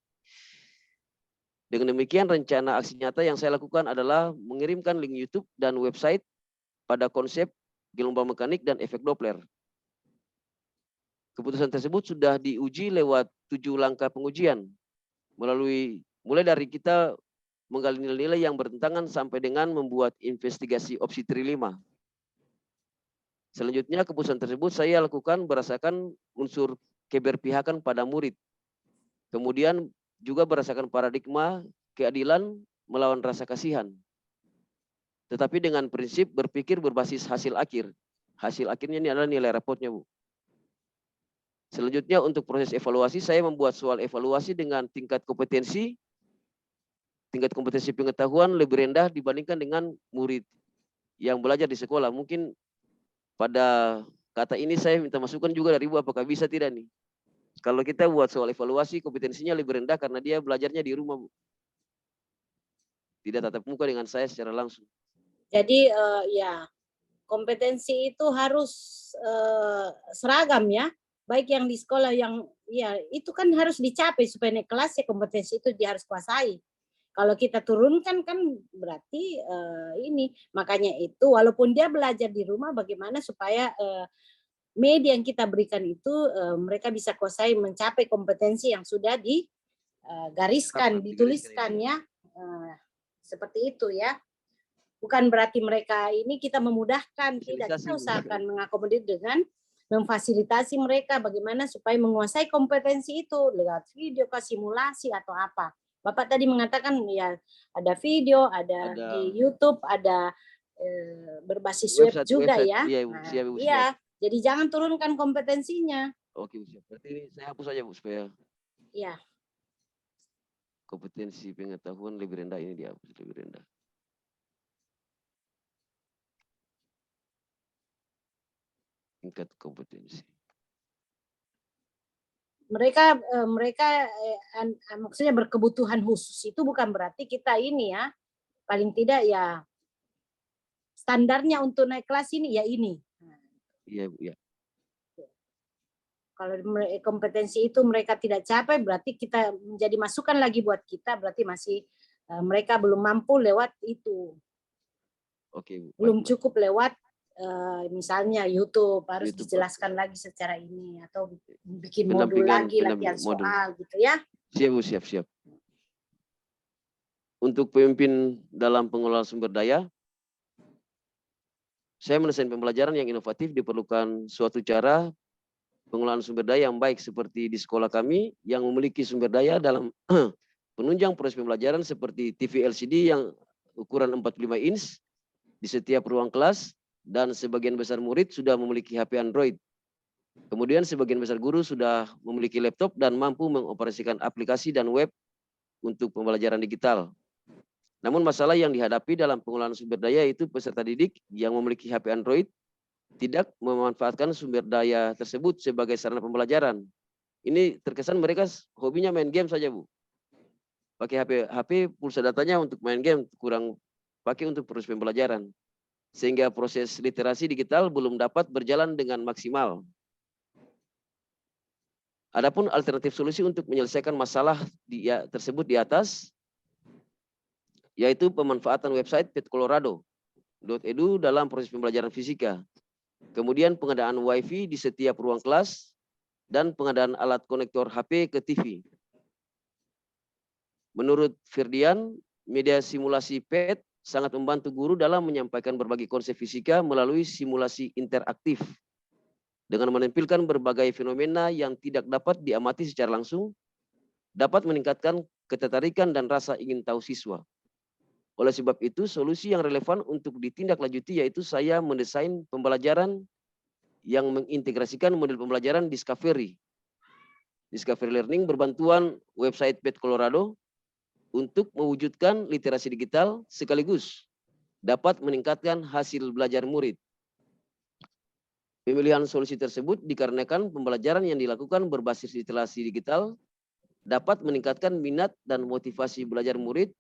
Dengan demikian, rencana aksi nyata yang saya lakukan adalah mengirimkan link YouTube dan website pada konsep gelombang mekanik dan efek Doppler. Keputusan tersebut sudah diuji lewat 7 langkah pengujian, mulai dari kita menggali nilai-nilai yang bertentangan sampai dengan membuat investigasi opsi trilima. Selanjutnya, keputusan tersebut saya lakukan berdasarkan unsur keberpihakan pada murid. Kemudian juga berdasarkan paradigma keadilan melawan rasa kasihan. Tetapi dengan prinsip berpikir berbasis hasil akhir. Hasil akhirnya ini adalah nilai rapotnya, Bu. Selanjutnya untuk proses evaluasi, saya membuat soal evaluasi dengan tingkat kompetensi pengetahuan lebih rendah dibandingkan dengan murid yang belajar di sekolah. Mungkin pada kata ini saya minta masukan juga dari Ibu, apakah bisa tidak nih? Kalau kita buat soal evaluasi, kompetensinya lebih rendah karena dia belajarnya di rumah, Bu. Tidak tatap muka dengan saya secara langsung. Jadi ya kompetensi itu harus seragam ya, baik yang di sekolah yang ya itu kan harus dicapai supaya naik kelas ya kompetensi itu dia harus kuasai. Kalau kita turunkan kan berarti ini makanya itu walaupun dia belajar di rumah bagaimana supaya media yang kita berikan itu mereka bisa kuasai mencapai kompetensi yang sudah digariskan, dituliskan ya seperti itu ya. Bukan berarti mereka ini kita memudahkan, tidak, kita usahakan mengakomodir dengan memfasilitasi mereka bagaimana supaya menguasai kompetensi itu lewat video, simulasi atau apa. Bapak tadi mengatakan ya ada video, ada di YouTube, ada berbasis web juga ya. Iya, nah, siap, Bu, iya, siap. jadi jangan turunkan kompetensinya. Oke, Bu, siap. Berarti ini saya hapus saja, Bu, supaya Iya. kompetensi pengetahuan lebih rendah ini dihapus lebih rendah. Tingkat kompetensi. Mereka maksudnya berkebutuhan khusus itu bukan berarti kita ini ya paling tidak ya standarnya untuk naik kelas ini ya ini. Iya, Bu, ya. Kalau kompetensi itu mereka tidak capai, berarti kita menjadi masukan lagi buat kita, berarti masih mereka belum mampu lewat itu. Oke, Belum baik, cukup lewat misalnya YouTube, harus YouTube, dijelaskan lagi secara ini, atau bikin modul pendampingan lagi, latihan modul. soal gitu ya. Siap, Bu, siap, siap. Untuk pemimpin dalam pengelolaan sumber daya, saya mendesain pembelajaran yang inovatif. Diperlukan suatu cara pengelolaan sumber daya yang baik seperti di sekolah kami yang memiliki sumber daya dalam penunjang proses pembelajaran seperti TV LCD yang ukuran 45 inch di setiap ruang kelas, dan sebagian besar murid sudah memiliki HP Android. Kemudian sebagian besar guru sudah memiliki laptop dan mampu mengoperasikan aplikasi dan web untuk pembelajaran digital. Namun masalah yang dihadapi dalam pengelolaan sumber daya itu peserta didik yang memiliki HP Android tidak memanfaatkan sumber daya tersebut sebagai sarana pembelajaran. Ini terkesan mereka hobinya main game saja, Bu. Pakai HP pulsa datanya untuk main game, kurang pakai untuk proses pembelajaran. Sehingga proses literasi digital belum dapat berjalan dengan maksimal. Adapun alternatif solusi untuk menyelesaikan masalah tersebut di atas, yaitu pemanfaatan website petcolorado.edu dalam proses pembelajaran fisika. Kemudian pengadaan WiFi di setiap ruang kelas, dan pengadaan alat konektor HP ke TV. Menurut Firdian, media simulasi PET sangat membantu guru dalam menyampaikan berbagai konsep fisika melalui simulasi interaktif. Dengan menampilkan berbagai fenomena yang tidak dapat diamati secara langsung, dapat meningkatkan ketertarikan dan rasa ingin tahu siswa. Oleh sebab itu, solusi yang relevan untuk ditindaklanjuti yaitu saya mendesain pembelajaran yang mengintegrasikan model pembelajaran Discovery Learning berbantuan website Pet Colorado untuk mewujudkan literasi digital sekaligus dapat meningkatkan hasil belajar murid. Pemilihan solusi tersebut dikarenakan pembelajaran yang dilakukan berbasis literasi digital dapat meningkatkan minat dan motivasi belajar murid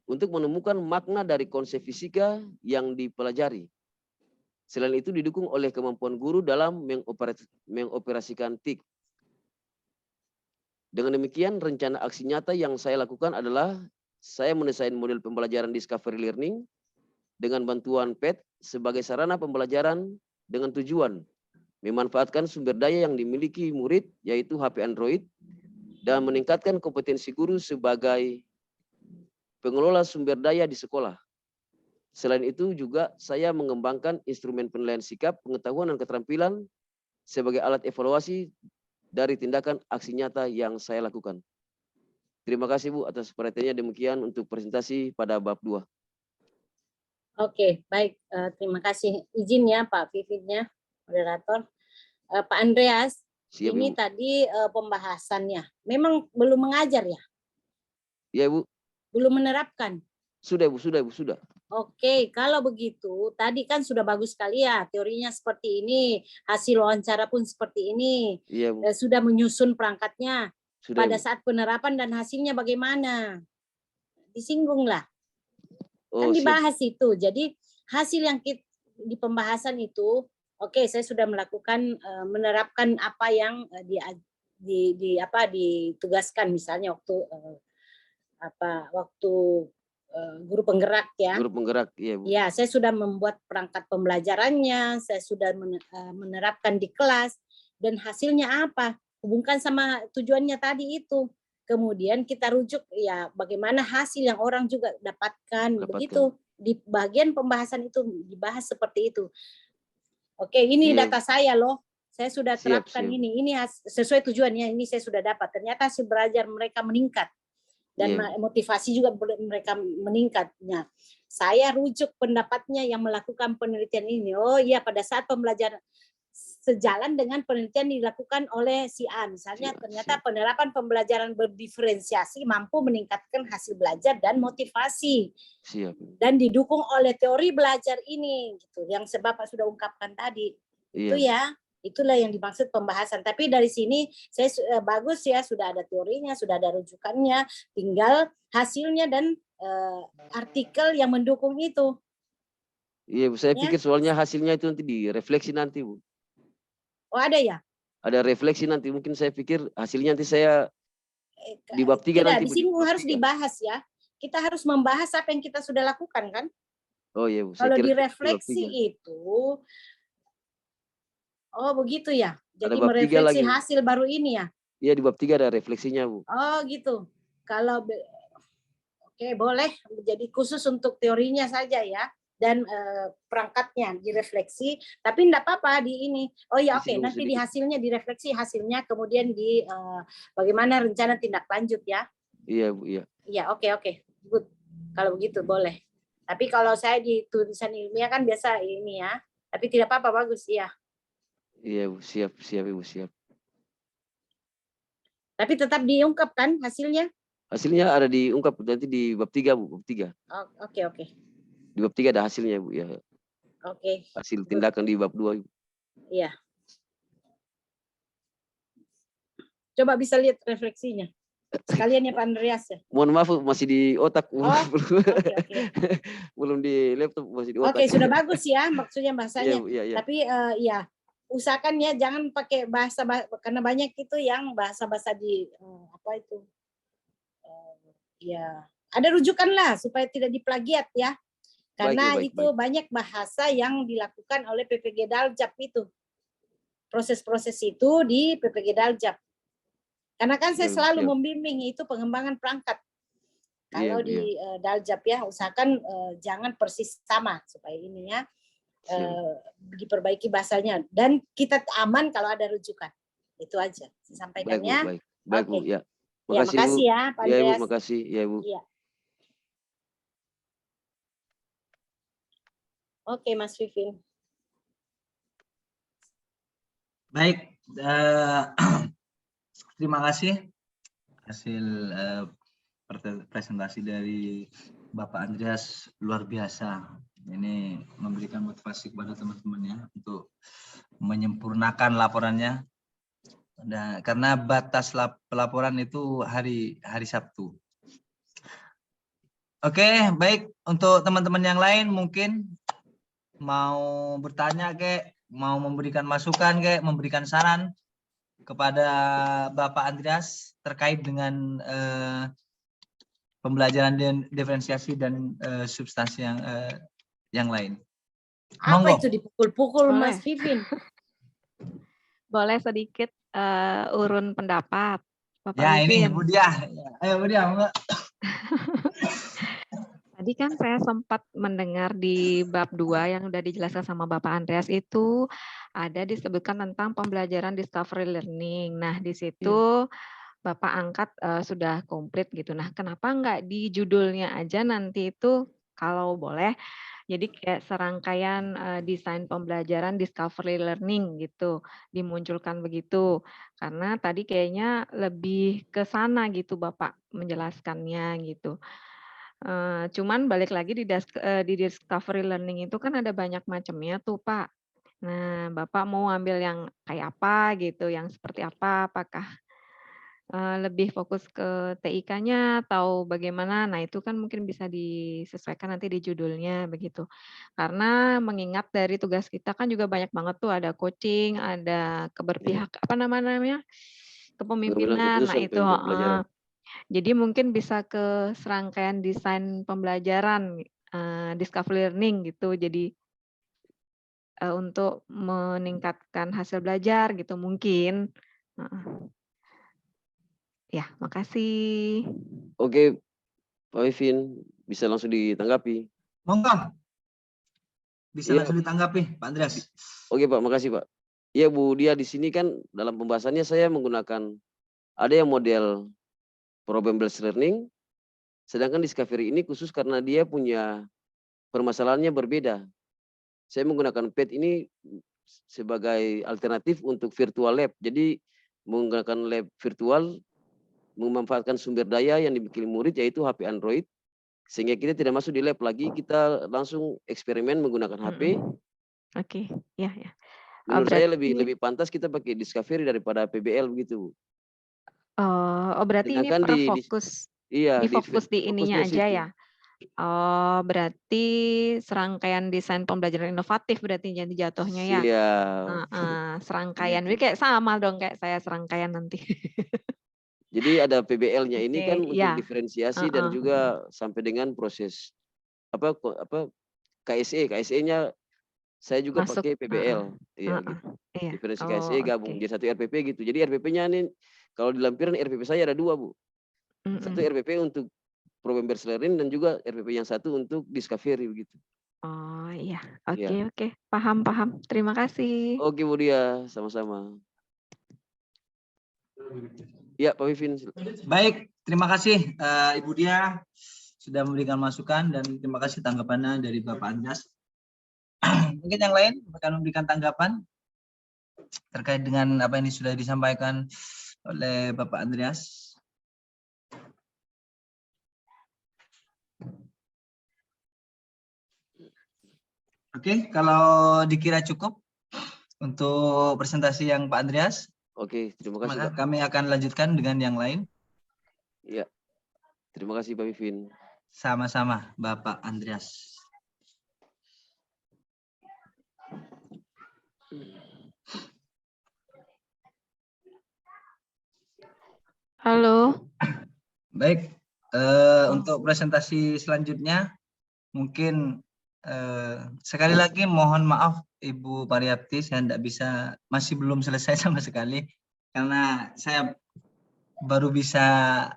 untuk menemukan makna dari konsep fisika yang dipelajari. Selain itu didukung oleh kemampuan guru dalam mengoperasikan TIK. Dengan demikian, rencana aksi nyata yang saya lakukan adalah saya mendesain model pembelajaran Discovery Learning dengan bantuan PET sebagai sarana pembelajaran dengan tujuan memanfaatkan sumber daya yang dimiliki murid, yaitu HP Android, dan meningkatkan kompetensi guru sebagai pengelola sumber daya di sekolah. Selain itu juga saya mengembangkan instrumen penilaian sikap, pengetahuan, dan keterampilan sebagai alat evaluasi dari tindakan aksi nyata yang saya lakukan. Terima kasih, Bu, atas perhatiannya. Demikian untuk presentasi pada bab 2. Oke, baik. Terima kasih. Izin ya Pak Vivitnya, moderator. Pak Andreas, Siap, ini Ibu. tadi pembahasannya. Memang belum mengajar ya? Ya, Bu. Belum menerapkan? Sudah, Bu. Sudah, Bu. Sudah. Oke, kalau begitu, tadi kan sudah bagus sekali ya, teorinya seperti ini, hasil wawancara pun seperti ini, Iya, Bu. sudah menyusun perangkatnya. Sudah, Pada Bu. saat penerapan dan hasilnya bagaimana? Disinggung lah. Oh, Kan siap. dibahas itu. Jadi hasil yang di pembahasan itu, oke, saya sudah melakukan menerapkan apa yang ditugaskan, misalnya waktu guru penggerak ya. Guru penggerak, iya, Bu. Ya, saya sudah membuat perangkat pembelajarannya, saya sudah menerapkan di kelas, dan hasilnya apa? Hubungkan sama tujuannya tadi itu. Kemudian kita rujuk ya bagaimana hasil yang orang juga dapatkan. Begitu di bagian pembahasan itu dibahas seperti itu. Oke, ini data saya loh. Saya sudah terapkan ini. Ini sesuai tujuannya, ini saya sudah dapat. Ternyata hasil belajar mereka meningkat. Dan motivasi juga mereka meningkat. Nah, saya rujuk pendapatnya yang melakukan penelitian ini. Oh iya, pada saat pembelajaran sejalan dengan penelitian dilakukan oleh si A. Misalnya ternyata penerapan pembelajaran berdiferensiasi mampu meningkatkan hasil belajar dan motivasi. Dan didukung oleh teori belajar ini, gitu. Yang Bapak sudah ungkapkan tadi. Itu ya. Itulah yang dimaksud pembahasan. Tapi dari sini saya bagus ya, sudah ada teorinya, sudah ada rujukannya, tinggal hasilnya dan artikel yang mendukung itu. Iya, Bu. Saya pikir soalnya hasilnya itu nanti direfleksi nanti, Bu. Oh, ada ya? ada refleksi nanti. Mungkin saya pikir hasilnya nanti saya di bab 3 Tidak, nanti. di sini bab harus 3. dibahas ya. Kita harus membahas apa yang kita sudah lakukan kan. Oh iya, Bu. Saya Kalau kira di bab direfleksi 3. itu, oh begitu ya. Jadi bab 3 merefleksi lagi. hasil baru ini ya. Iya, di bab 3 ada refleksinya, Bu. Oh gitu. Kalau oke, boleh jadi khusus untuk teorinya saja ya, dan perangkatnya direfleksi, tapi enggak apa-apa di ini. Oh ya, oke, nanti di hasilnya direfleksi hasilnya, kemudian di bagaimana rencana tindak lanjut ya. Iya, Bu, iya. Iya, oke. Good. Kalau begitu boleh. Tapi kalau saya di tulisan ilmiah kan biasa ini ya. Tapi tidak apa-apa, bagus ya. Iya, Bu, siap Ibu, siap. Tapi tetap diungkapkan hasilnya? Hasilnya ada diungkap nanti di bab 3, Bu, bab 3. Oh, oke. Di bab 3 ada hasilnya, Bu, ya. Oke. Hasil tindakan di bab 2, Ibu. Iya. Coba bisa lihat refleksinya. Sekalian ya Pak Andreas ya. Mohon maaf, masih di otak. Oh, oke. Belum di laptop, masih di otak. Oke, sudah bagus ya maksudnya bahasanya. Iya, Bu, iya. Tapi ya usahakan ya jangan pakai bahasa karena banyak itu yang bahasa-bahasa di apa itu. Ya, ada rujukan lah supaya tidak diplagiat ya. Karena Baik. itu banyak bahasa yang dilakukan oleh PPG Daljab itu. Proses-proses itu di PPG Daljab. Karena kan saya selalu membimbing itu pengembangan perangkat. Kalau di Daljab ya, usahakan jangan persis sama supaya ini ya diperbaiki bahasanya. Dan kita aman kalau ada rujukan. Itu aja saya sampaikan ya. Baik, Bu, ya. Makasih ya, Pak Andreas. Ya, Ibu, makasih. Ya, Ibu. Iya. Oke, Mas Vivin. Baik, terima kasih hasil presentasi dari Bapak Andreas luar biasa. Ini memberikan motivasi kepada teman-temannya untuk menyempurnakan laporannya. Nah, karena batas pelaporan itu hari Sabtu. Oke, baik, untuk teman-teman yang lain mungkin mau bertanya mau memberikan masukan memberikan saran kepada Bapak Andreas terkait dengan pembelajaran diferensiasi dan substansi yang lain. Apa Monggo. itu dipukul-pukul Mas Vivin? Boleh sedikit urun pendapat, Bapak Ya, Vivin. ini Bu Dia. Ayo Bu Dia, monggo. Tadi kan saya sempat mendengar di bab 2 yang sudah dijelaskan sama Bapak Andreas itu ada disebutkan tentang pembelajaran discovery learning. Nah, di situ Bapak angkat sudah komplit gitu. Nah, kenapa enggak di judulnya aja nanti itu kalau boleh jadi kayak serangkaian desain pembelajaran discovery learning gitu, dimunculkan begitu. Karena tadi kayaknya lebih ke sana gitu Bapak menjelaskannya gitu. Cuman balik lagi di discovery learning itu kan ada banyak macamnya tuh Pak. Nah, Bapak mau ambil yang kayak apa gitu, yang seperti apa, apakah lebih fokus ke TIK-nya atau bagaimana? Nah, itu kan mungkin bisa disesuaikan nanti di judulnya begitu. Karena mengingat dari tugas kita kan juga banyak banget tuh, ada coaching, ada keberpihak apa namanya? Kepemimpinan. Nah, itu jadi mungkin bisa ke serangkaian desain pembelajaran discovery learning gitu. Jadi untuk meningkatkan hasil belajar gitu mungkin. Ya, makasih. Oke, Pak Vivin, bisa langsung ditanggapi. Monggo. Bisa langsung ditanggapi, Pak Andreas. Oke, Pak, makasih, Pak. Iya, Bu Dia, di sini kan dalam pembahasannya saya menggunakan ada yang model problem based learning, sedangkan discovery ini khusus karena dia punya permasalahannya berbeda. Saya menggunakan PET ini sebagai alternatif untuk virtual lab. Jadi menggunakan lab virtual, memanfaatkan sumber daya yang dimiliki murid yaitu HP Android, sehingga kita tidak masuk di lab lagi, kita langsung eksperimen menggunakan HP. Oke, ya. Menurut saya lebih pantas kita pakai discovery daripada PBL begitu. Oh, berarti ini Sedangkan fokus. Iya, Difokus di ininya aja ya. Oh, berarti serangkaian desain pembelajaran inovatif berarti jadi jatuhnya ya? Siap. Serangkaian. Gitu. Ini kayak sama dong kayak saya serangkaian nanti. Jadi ada PBL-nya ini kan Oke, untuk ya. diferensiasi dan juga sampai dengan proses apa KSE-nya saya juga Masuk. pakai PBL, iya gitu. Iya. Diferensi Oh, KSE gabung oke. jadi satu RPP gitu. Jadi RPP-nya nih kalau di lampiran RPP saya ada 2, Bu. Satu RPP untuk Pro-Members Learning dan juga RPP yang satu untuk Discovery begitu. Oh iya, Iya. oke. Paham. Terima kasih. Oke Bu Dia, sama-sama. Ya Pak Vivin. Baik, terima kasih Ibu Dia sudah memberikan masukan dan terima kasih tanggapannya dari Bapak Andreas. Mungkin yang lain akan memberikan tanggapan terkait dengan apa ini sudah disampaikan oleh Bapak Andreas. Oke, kalau dikira cukup untuk presentasi yang Pak Andreas, Oke, terima kasih maka Pak. kami akan lanjutkan dengan yang lain. Iya, terima kasih Pak Vivin. Sama-sama Bapak Andreas. Halo. Baik, untuk presentasi selanjutnya mungkin sekali lagi mohon maaf Ibu Pariyati, saya masih belum selesai sama sekali karena saya baru bisa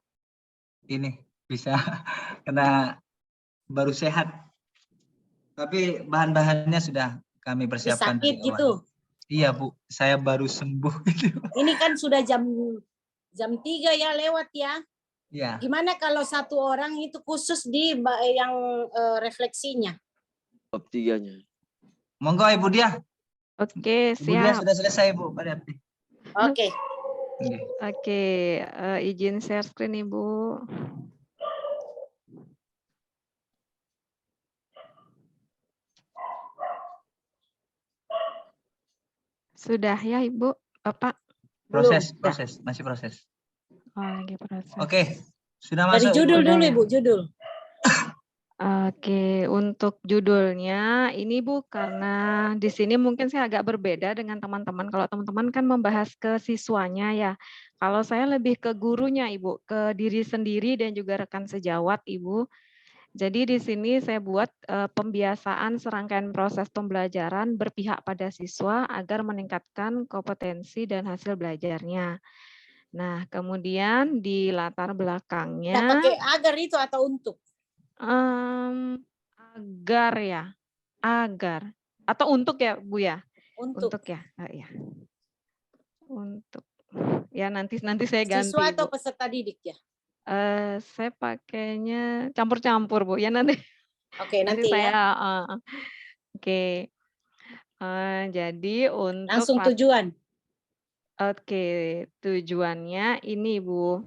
karena baru sehat. Tapi bahan-bahannya sudah kami persiapkan dari awal. Gitu. Iya Bu, saya baru sembuh. Ini kan sudah jam 3 ya lewat ya. Iya. Gimana kalau satu orang itu khusus di yang refleksinya? Bab 3-nya. Monggo Ibu Dia. Oke, Ibu Dia siap. sudah selesai Bu Pariyati. Oke. Oke, izin share screen Ibu. Sudah ya Ibu, Bapak? Proses, Ya. masih proses. Oh, lagi proses. Oke, sudah Dari masuk. judul dulu Ibu, judul. Oke, untuk judulnya ini Bu, karena di sini mungkin saya agak berbeda dengan teman-teman. Kalau teman-teman kan membahas ke siswanya ya. Kalau saya lebih ke gurunya Ibu, ke diri sendiri dan juga rekan sejawat Ibu. Jadi di sini saya buat pembiasaan serangkaian proses pembelajaran berpihak pada siswa agar meningkatkan kompetensi dan hasil belajarnya. Nah, kemudian di latar belakangnya. Kita pakai agar itu atau untuk? Agar ya, agar atau untuk ya Bu ya? Untuk ya, ya. Untuk ya nanti saya ganti. Siswa atau Bu. peserta didik ya? Saya pakainya campur-campur Bu ya nanti. Oke, nanti saya, ya. Oke. Jadi untuk langsung tujuan. Oke, tujuannya ini Bu.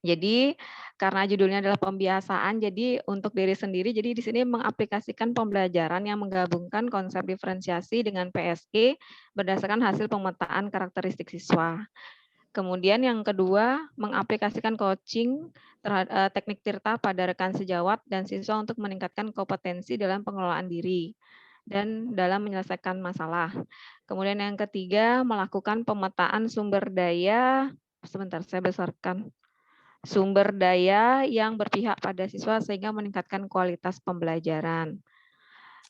Jadi karena judulnya adalah pembiasaan, jadi untuk diri sendiri, jadi di sini mengaplikasikan pembelajaran yang menggabungkan konsep diferensiasi dengan PSE berdasarkan hasil pemetaan karakteristik siswa. Kemudian yang kedua, mengaplikasikan coaching terhadap teknik Tirta pada rekan sejawat dan siswa untuk meningkatkan kompetensi dalam pengelolaan diri dan dalam menyelesaikan masalah. Kemudian yang ketiga, melakukan pemetaan sumber daya, sebentar saya besarkan. Sumber daya yang berpihak pada siswa sehingga meningkatkan kualitas pembelajaran.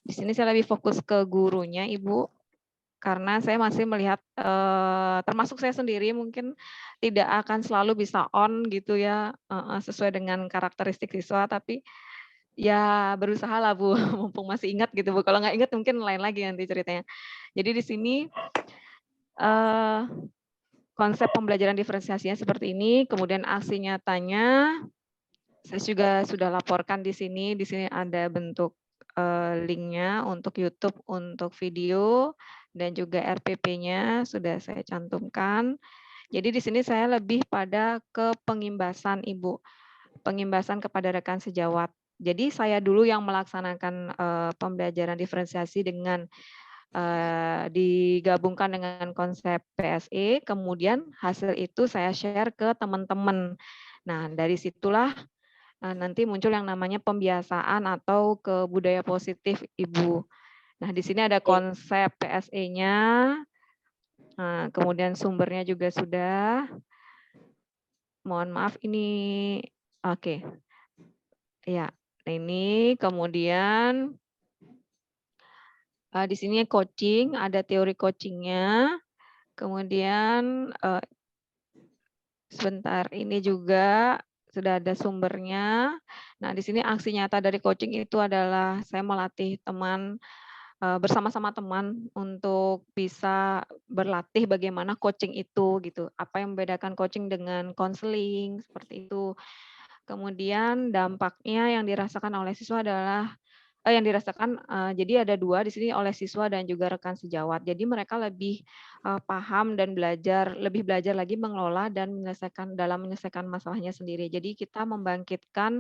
Di sini saya lebih fokus ke gurunya, Ibu, karena saya masih melihat, termasuk saya sendiri mungkin tidak akan selalu bisa on gitu ya, sesuai dengan karakteristik siswa, tapi ya berusaha lah Bu, mumpung masih ingat gitu Bu. Kalau nggak ingat mungkin lain lagi nanti ceritanya. Jadi di sini konsep pembelajaran diferensiasinya seperti ini, kemudian aksi nyatanya saya juga sudah laporkan di sini. Di sini ada bentuk linknya untuk YouTube, untuk video, dan juga RPP-nya sudah saya cantumkan. Jadi di sini saya lebih pada ke pengimbasan Ibu, pengimbasan kepada rekan sejawat. Jadi saya dulu yang melaksanakan pembelajaran diferensiasi dengan digabungkan dengan konsep PSE, kemudian hasil itu saya share ke teman-teman. Nah, dari situlah nanti muncul yang namanya pembiasaan atau ke budaya positif, Ibu. Nah, di sini ada konsep PSE-nya, kemudian sumbernya juga sudah. Mohon maaf ini, oke. Ya, ini kemudian di sini coaching, ada teori coachingnya. Kemudian sebentar, ini juga sudah ada sumbernya. Nah, di sini aksi nyata dari coaching itu adalah saya melatih teman bersama-sama teman untuk bisa berlatih bagaimana coaching itu gitu. Apa yang membedakan coaching dengan konseling seperti itu. Kemudian dampaknya yang dirasakan oleh siswa adalah yang dirasakan jadi ada 2 di sini oleh siswa dan juga rekan sejawat. Jadi mereka lebih paham dan lebih belajar lagi mengelola dan menyelesaikan masalahnya sendiri. Jadi kita membangkitkan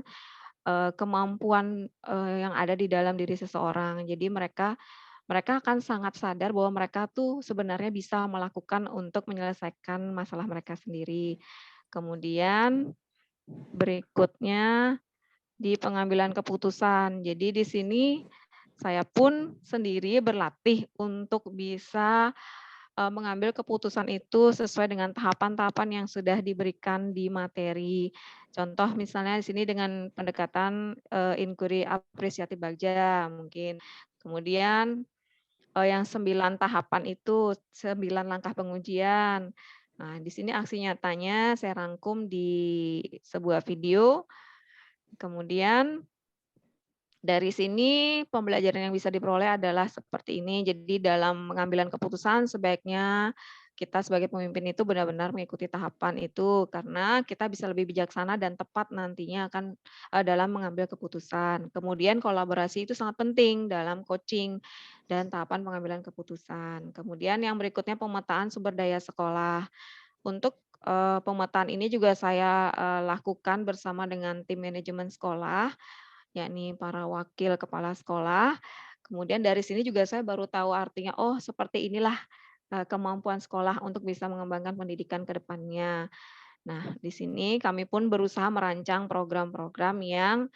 kemampuan yang ada di dalam diri seseorang. Jadi mereka akan sangat sadar bahwa mereka tuh sebenarnya bisa melakukan untuk menyelesaikan masalah mereka sendiri. Kemudian berikutnya di pengambilan keputusan. Jadi di sini saya pun sendiri berlatih untuk bisa mengambil keputusan itu sesuai dengan tahapan-tahapan yang sudah diberikan di materi. Contoh misalnya di sini dengan pendekatan inquiry apresiatif bagja mungkin. Kemudian yang 9 tahapan itu, 9 langkah pengujian. Nah, di sini aksi nyatanya saya rangkum di sebuah video. Kemudian dari sini pembelajaran yang bisa diperoleh adalah seperti ini. Jadi dalam pengambilan keputusan sebaiknya kita sebagai pemimpin itu benar-benar mengikuti tahapan itu karena kita bisa lebih bijaksana dan tepat nantinya akan dalam mengambil keputusan. Kemudian kolaborasi itu sangat penting dalam coaching dan tahapan pengambilan keputusan. Kemudian yang berikutnya pemetaan sumber daya sekolah. Untuk pemetaan ini juga saya lakukan bersama dengan tim manajemen sekolah, yakni para wakil kepala sekolah. Kemudian dari sini juga saya baru tahu artinya, oh seperti inilah kemampuan sekolah untuk bisa mengembangkan pendidikan ke depannya. Nah, di sini kami pun berusaha merancang program-program yang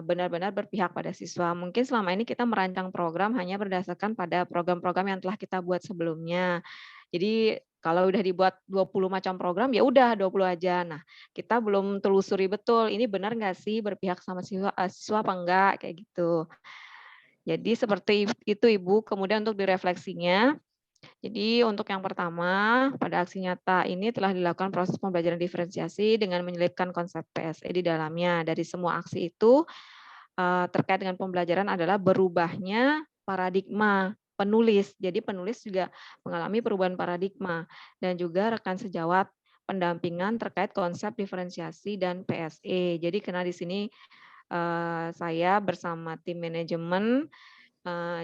benar-benar berpihak pada siswa. Mungkin selama ini kita merancang program hanya berdasarkan pada program-program yang telah kita buat sebelumnya. Jadi kalau udah dibuat 20 macam program, ya udah 20 aja. Nah, kita belum telusuri betul, ini benar nggak sih berpihak sama siswa apa enggak, kayak gitu. Jadi seperti itu Ibu, kemudian untuk direfleksinya, jadi untuk yang pertama, pada aksi nyata ini telah dilakukan proses pembelajaran diferensiasi dengan menyelipkan konsep PSE di dalamnya. Dari semua aksi itu terkait dengan pembelajaran adalah berubahnya paradigma penulis. Jadi penulis juga mengalami perubahan paradigma dan juga rekan sejawat pendampingan terkait konsep diferensiasi dan PSE. Jadi karena di sini saya bersama tim manajemen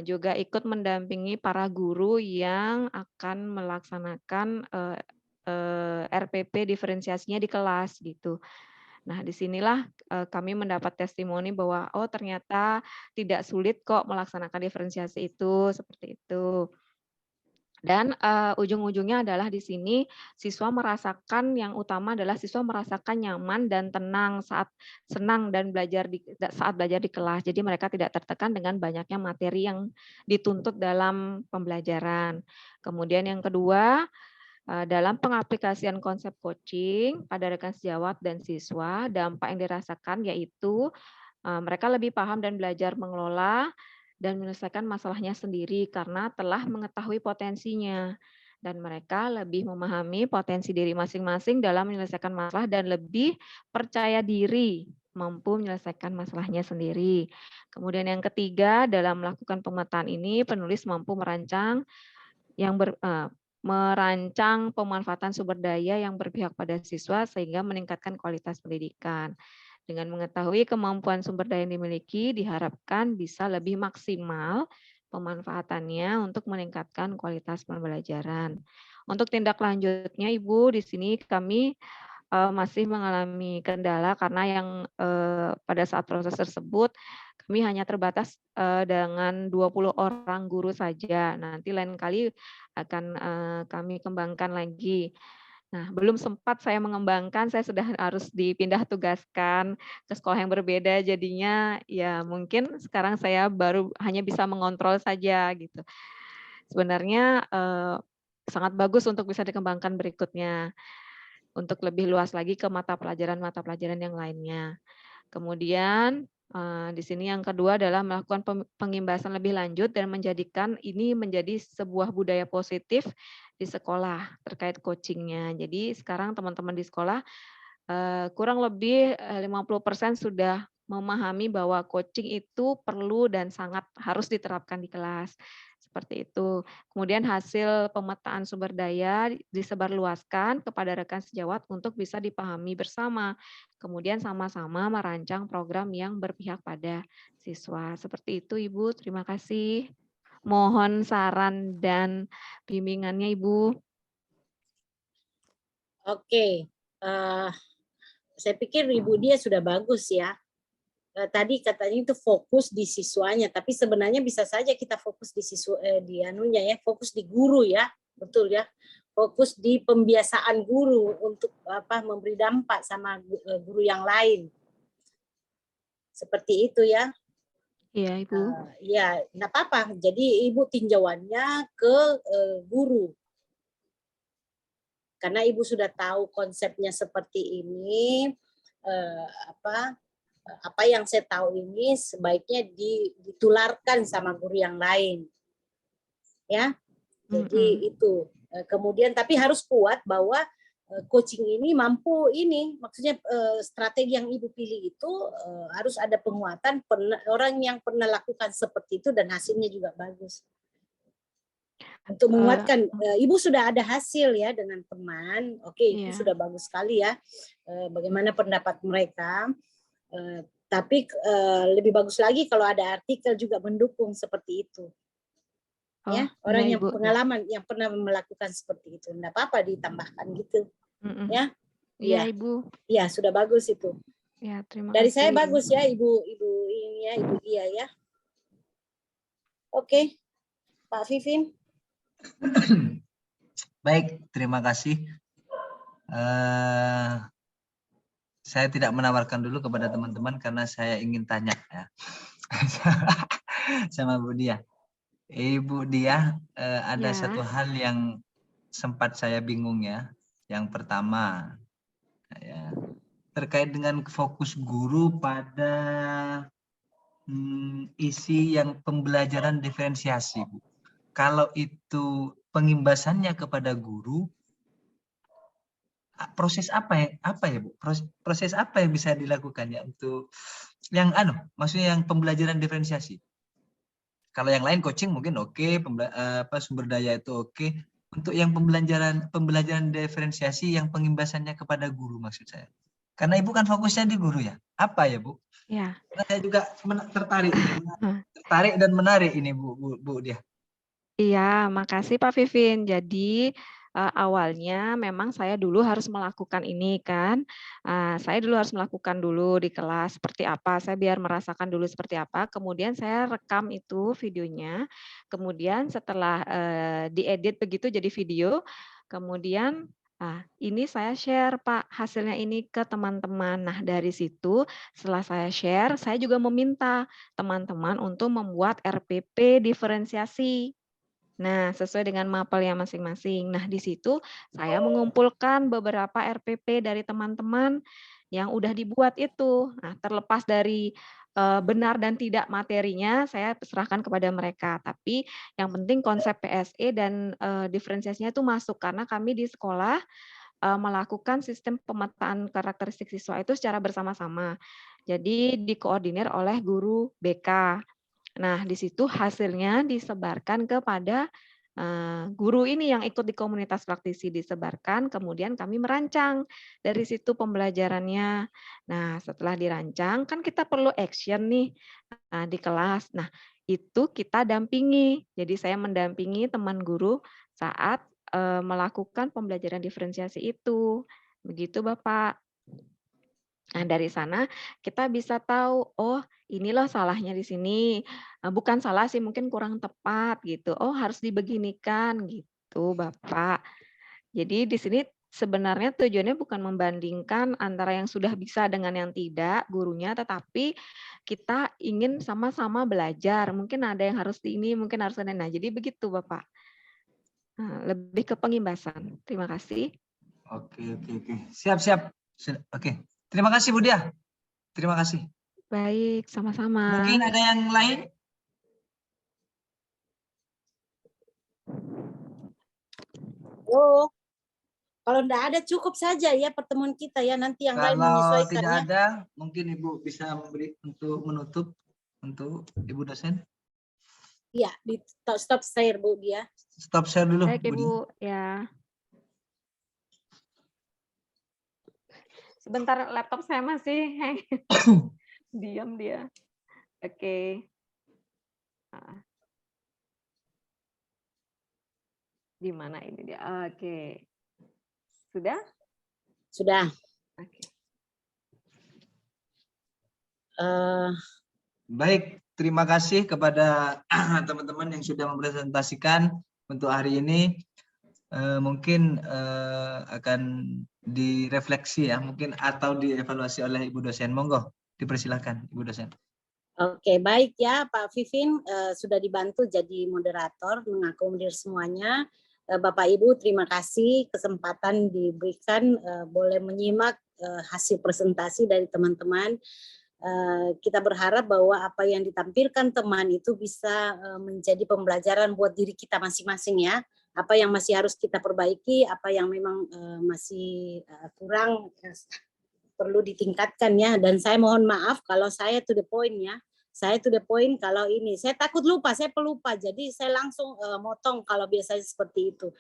juga ikut mendampingi para guru yang akan melaksanakan RPP diferensiasinya di kelas gitu. Nah, disinilah kami mendapat testimoni bahwa oh ternyata tidak sulit kok melaksanakan diferensiasi itu seperti itu. Dan ujung-ujungnya adalah di sini siswa merasakan yang utama adalah siswa merasakan nyaman dan tenang saat senang dan saat belajar di kelas. Jadi mereka tidak tertekan dengan banyaknya materi yang dituntut dalam pembelajaran. Kemudian yang kedua, dalam pengaplikasian konsep coaching pada rekan sejawat dan siswa, dampak yang dirasakan yaitu mereka lebih paham dan belajar mengelola dan menyelesaikan masalahnya sendiri karena telah mengetahui potensinya. Dan mereka lebih memahami potensi diri masing-masing dalam menyelesaikan masalah dan lebih percaya diri mampu menyelesaikan masalahnya sendiri. Kemudian yang ketiga, dalam melakukan pemetaan ini, penulis mampu merancang pemanfaatan sumber daya yang berpihak pada siswa sehingga meningkatkan kualitas pendidikan. Dengan mengetahui kemampuan sumber daya yang dimiliki, diharapkan bisa lebih maksimal pemanfaatannya untuk meningkatkan kualitas pembelajaran. Untuk tindak lanjutnya, Ibu, di sini kami masih mengalami kendala karena yang pada saat proses tersebut kami hanya terbatas dengan 20 orang guru saja. Nanti lain kali akan kami kembangkan lagi. Nah, belum sempat saya mengembangkan, saya sudah harus dipindah tugaskan ke sekolah yang berbeda, jadinya ya mungkin sekarang saya baru hanya bisa mengontrol saja gitu. Sebenarnya sangat bagus untuk bisa dikembangkan berikutnya, untuk lebih luas lagi ke mata pelajaran yang lainnya. Kemudian di sini yang kedua adalah melakukan pengimbasan lebih lanjut dan menjadikan ini menjadi sebuah budaya positif di sekolah terkait coachingnya. Jadi sekarang teman-teman di sekolah kurang lebih 50% sudah memahami bahwa coaching itu perlu dan sangat harus diterapkan di kelas. Seperti itu. Kemudian hasil pemetaan sumber daya disebarluaskan kepada rekan sejawat untuk bisa dipahami bersama. Kemudian sama-sama merancang program yang berpihak pada siswa. Seperti itu Ibu, terima kasih. Mohon saran dan bimbingannya Ibu. Oke, saya pikir Ibu dia sudah bagus ya. Tadi katanya itu fokus di siswanya, tapi sebenarnya bisa saja kita fokus di siswa di anunya ya, fokus di guru ya, betul ya, fokus di pembiasaan guru untuk memberi dampak sama guru yang lain, seperti itu ya. Iya Ibu. Ya, nggak apa-apa. Jadi Ibu tinjauannya ke guru, karena Ibu sudah tahu konsepnya seperti ini. Apa yang saya tahu ini sebaiknya ditularkan sama guru yang lain, ya. Jadi itu. Kemudian tapi harus kuat bahwa coaching ini mampu ini, maksudnya strategi yang Ibu pilih itu harus ada penguatan orang yang pernah lakukan seperti itu dan hasilnya juga bagus. Untuk menguatkan, Ibu sudah ada hasil ya dengan teman, oke, itu sudah bagus sekali ya. Bagaimana pendapat mereka? Tapi lebih bagus lagi kalau ada artikel juga mendukung seperti itu. Ya, orang yang pengalaman yang pernah melakukan seperti itu, enggak apa-apa ditambahkan gitu. Ya. Iya, Ibu. Iya, sudah bagus itu. Ya, terima Dari kasih. saya bagus ya, Ibu ini ya, Ibu Dia ya. Oke. Pak Vivin. Baik, terima kasih. Saya tidak menawarkan dulu kepada teman-teman karena saya ingin tanya ya sama Bu Dia. Ibu Dia, ada satu hal yang sempat saya bingung ya. Yang pertama, ya, terkait dengan fokus guru pada isi yang pembelajaran diferensiasi, Bu. Kalau itu pengimbasannya kepada guru, proses apa ya Bu? Proses apa yang bisa dilakukan ya untuk yang maksudnya yang pembelajaran diferensiasi? Kalau yang lain coaching mungkin oke, sumber daya itu oke. Untuk yang pembelajaran diferensiasi yang pengimbasannya kepada guru maksud saya. Karena Ibu kan fokusnya di guru ya. Apa ya Bu? Ya. Karena saya juga tertarik dan menarik ini Bu Dia. Iya, makasih Pak Vivin. Jadi awalnya memang saya dulu harus melakukan ini kan. Saya dulu harus melakukan dulu di kelas seperti apa. Saya biar merasakan dulu seperti apa. Kemudian saya rekam itu videonya. Kemudian setelah diedit begitu jadi video. Kemudian ini saya share Pak hasilnya ini ke teman-teman. Nah dari situ setelah saya share, saya juga meminta teman-teman untuk membuat RPP diferensiasi. Nah, sesuai dengan mapelnya masing-masing. Nah, di situ saya mengumpulkan beberapa RPP dari teman-teman yang udah dibuat itu. Nah, terlepas dari benar dan tidak materinya, saya serahkan kepada mereka. Tapi yang penting konsep PSE dan diferensiasinya itu masuk karena kami di sekolah melakukan sistem pemetaan karakteristik siswa itu secara bersama-sama. Jadi dikoordinir oleh guru BK. Nah, di situ hasilnya disebarkan kepada guru ini yang ikut di komunitas praktisi disebarkan, kemudian kami merancang dari situ pembelajarannya. Nah, setelah dirancang, kan kita perlu action nih di kelas. Nah, itu kita dampingi. Jadi saya mendampingi teman guru saat melakukan pembelajaran diferensiasi itu. Begitu, Bapak. Nah, dari sana kita bisa tahu, oh ini loh salahnya di sini. Bukan salah sih, mungkin kurang tepat gitu. Oh harus dibeginikan gitu, Bapak. Jadi di sini sebenarnya tujuannya bukan membandingkan antara yang sudah bisa dengan yang tidak gurunya, tetapi kita ingin sama-sama belajar. Mungkin ada yang harus di ini, mungkin harus ada. Nah, jadi begitu Bapak. Nah, lebih ke pengimbasan. Terima kasih. Oke. Siap. Oke. Terima kasih Bu Dia. Terima kasih. Baik, sama-sama. Mungkin ada yang lain? Oh, kalau enggak ada cukup saja ya pertemuan kita ya, nanti yang lain Kalau menyesuaikan tidak ya. ada, mungkin Ibu bisa memberi untuk menutup untuk Ibu dosen. Iya, di stop share Bu Dia. Stop share dulu Baik Bu Dia. Ibu, ya. Sebentar, laptop saya masih hang. Diam dia. Oke. Nah. Di mana ini dia? Oke. Sudah? Sudah. Oke. Baik, terima kasih kepada teman-teman yang sudah mempresentasikan untuk hari ini. Mungkin akan direfleksi ya, mungkin atau dievaluasi oleh Ibu dosen. Monggo, dipersilakan Ibu dosen. Oke, baik ya Pak Vivin, sudah dibantu jadi moderator, mengakomodir semuanya. Bapak Ibu, terima kasih kesempatan diberikan, boleh menyimak hasil presentasi dari teman-teman. Kita berharap bahwa apa yang ditampilkan teman itu bisa menjadi pembelajaran buat diri kita masing-masing ya. Apa yang masih harus kita perbaiki, apa yang memang masih kurang, perlu ditingkatkan ya. Dan saya mohon maaf kalau saya to the point ya. Saya to the point kalau ini. Saya takut lupa, saya pelupa. Jadi saya langsung motong kalau biasanya seperti itu.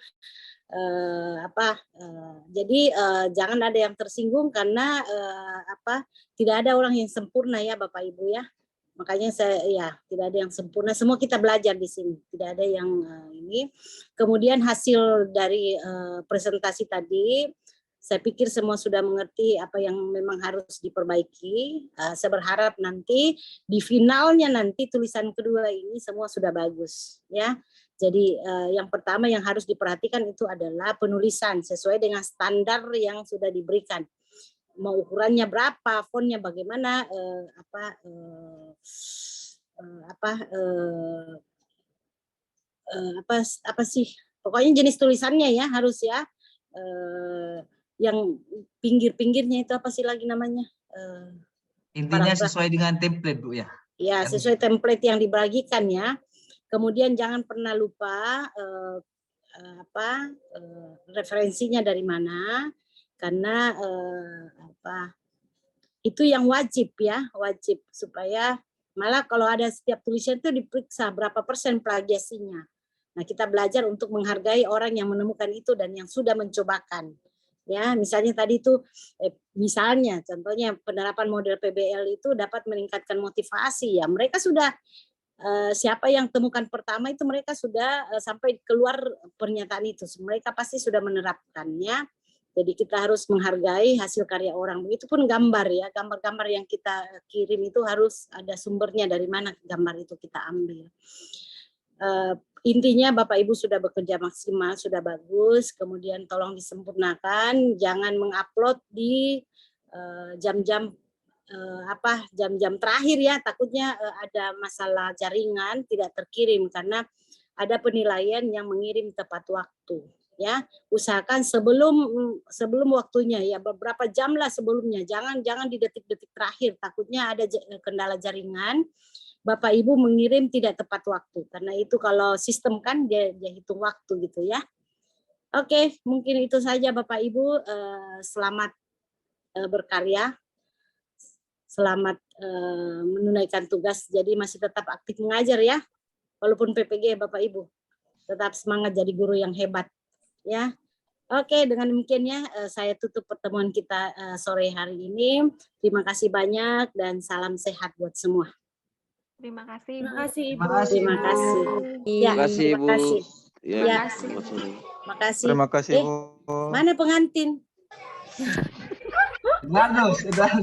Jadi jangan ada yang tersinggung karena tidak ada orang yang sempurna ya Bapak Ibu ya. Makanya tidak ada yang sempurna, semua kita belajar di sini, tidak ada yang ini. Kemudian hasil dari presentasi tadi, saya pikir semua sudah mengerti apa yang memang harus diperbaiki. Saya berharap nanti di finalnya nanti tulisan kedua ini semua sudah bagus ya. Jadi yang pertama yang harus diperhatikan itu adalah penulisan sesuai dengan standar yang sudah diberikan. Mau ukurannya berapa, fontnya bagaimana, apa sih? Pokoknya jenis tulisannya ya harus ya. Yang pinggir-pinggirnya itu apa sih lagi namanya? Intinya sesuai dengan template Bu ya. Ya, sesuai template yang dibagikan ya. Kemudian jangan pernah lupa referensinya dari mana, karena itu yang wajib ya, wajib supaya malah kalau ada setiap tulisan itu diperiksa berapa persen plagiasinya. Nah, kita belajar untuk menghargai orang yang menemukan itu dan yang sudah mencobakan. Ya, misalnya tadi itu misalnya contohnya penerapan model PBL itu dapat meningkatkan motivasi ya. Mereka sudah siapa yang temukan pertama itu mereka sudah sampai keluar pernyataan itu. Mereka pasti sudah menerapkannya. Jadi kita harus menghargai hasil karya orang. Begitupun gambar ya, gambar-gambar yang kita kirim itu harus ada sumbernya dari mana gambar itu kita ambil. Intinya Bapak Ibu sudah bekerja maksimal, sudah bagus, kemudian tolong disempurnakan, jangan mengupload di jam-jam terakhir ya, takutnya ada masalah jaringan tidak terkirim karena ada penilaian yang mengirim tepat waktu ya. Usahakan sebelum waktunya ya, beberapa jam lah sebelumnya, jangan di detik-detik terakhir, takutnya ada kendala jaringan. Bapak Ibu mengirim tidak tepat waktu karena itu kalau sistem kan dia hitung waktu gitu ya. Oke, mungkin itu saja Bapak Ibu, selamat berkarya, selamat menunaikan tugas, jadi masih tetap aktif mengajar ya, walaupun PPG Bapak Ibu, tetap semangat jadi guru yang hebat ya. Oke, dengan demikiannya saya tutup pertemuan kita sore hari ini. Terima kasih banyak dan salam sehat buat semua. Terima kasih, Terima kasih Ibu. Terima kasih. Ya, Terima kasih terima Bu. kasih. Ya, Makasih. makasih. Terima kasih Bu. Mana pengantin? Bagus, sudah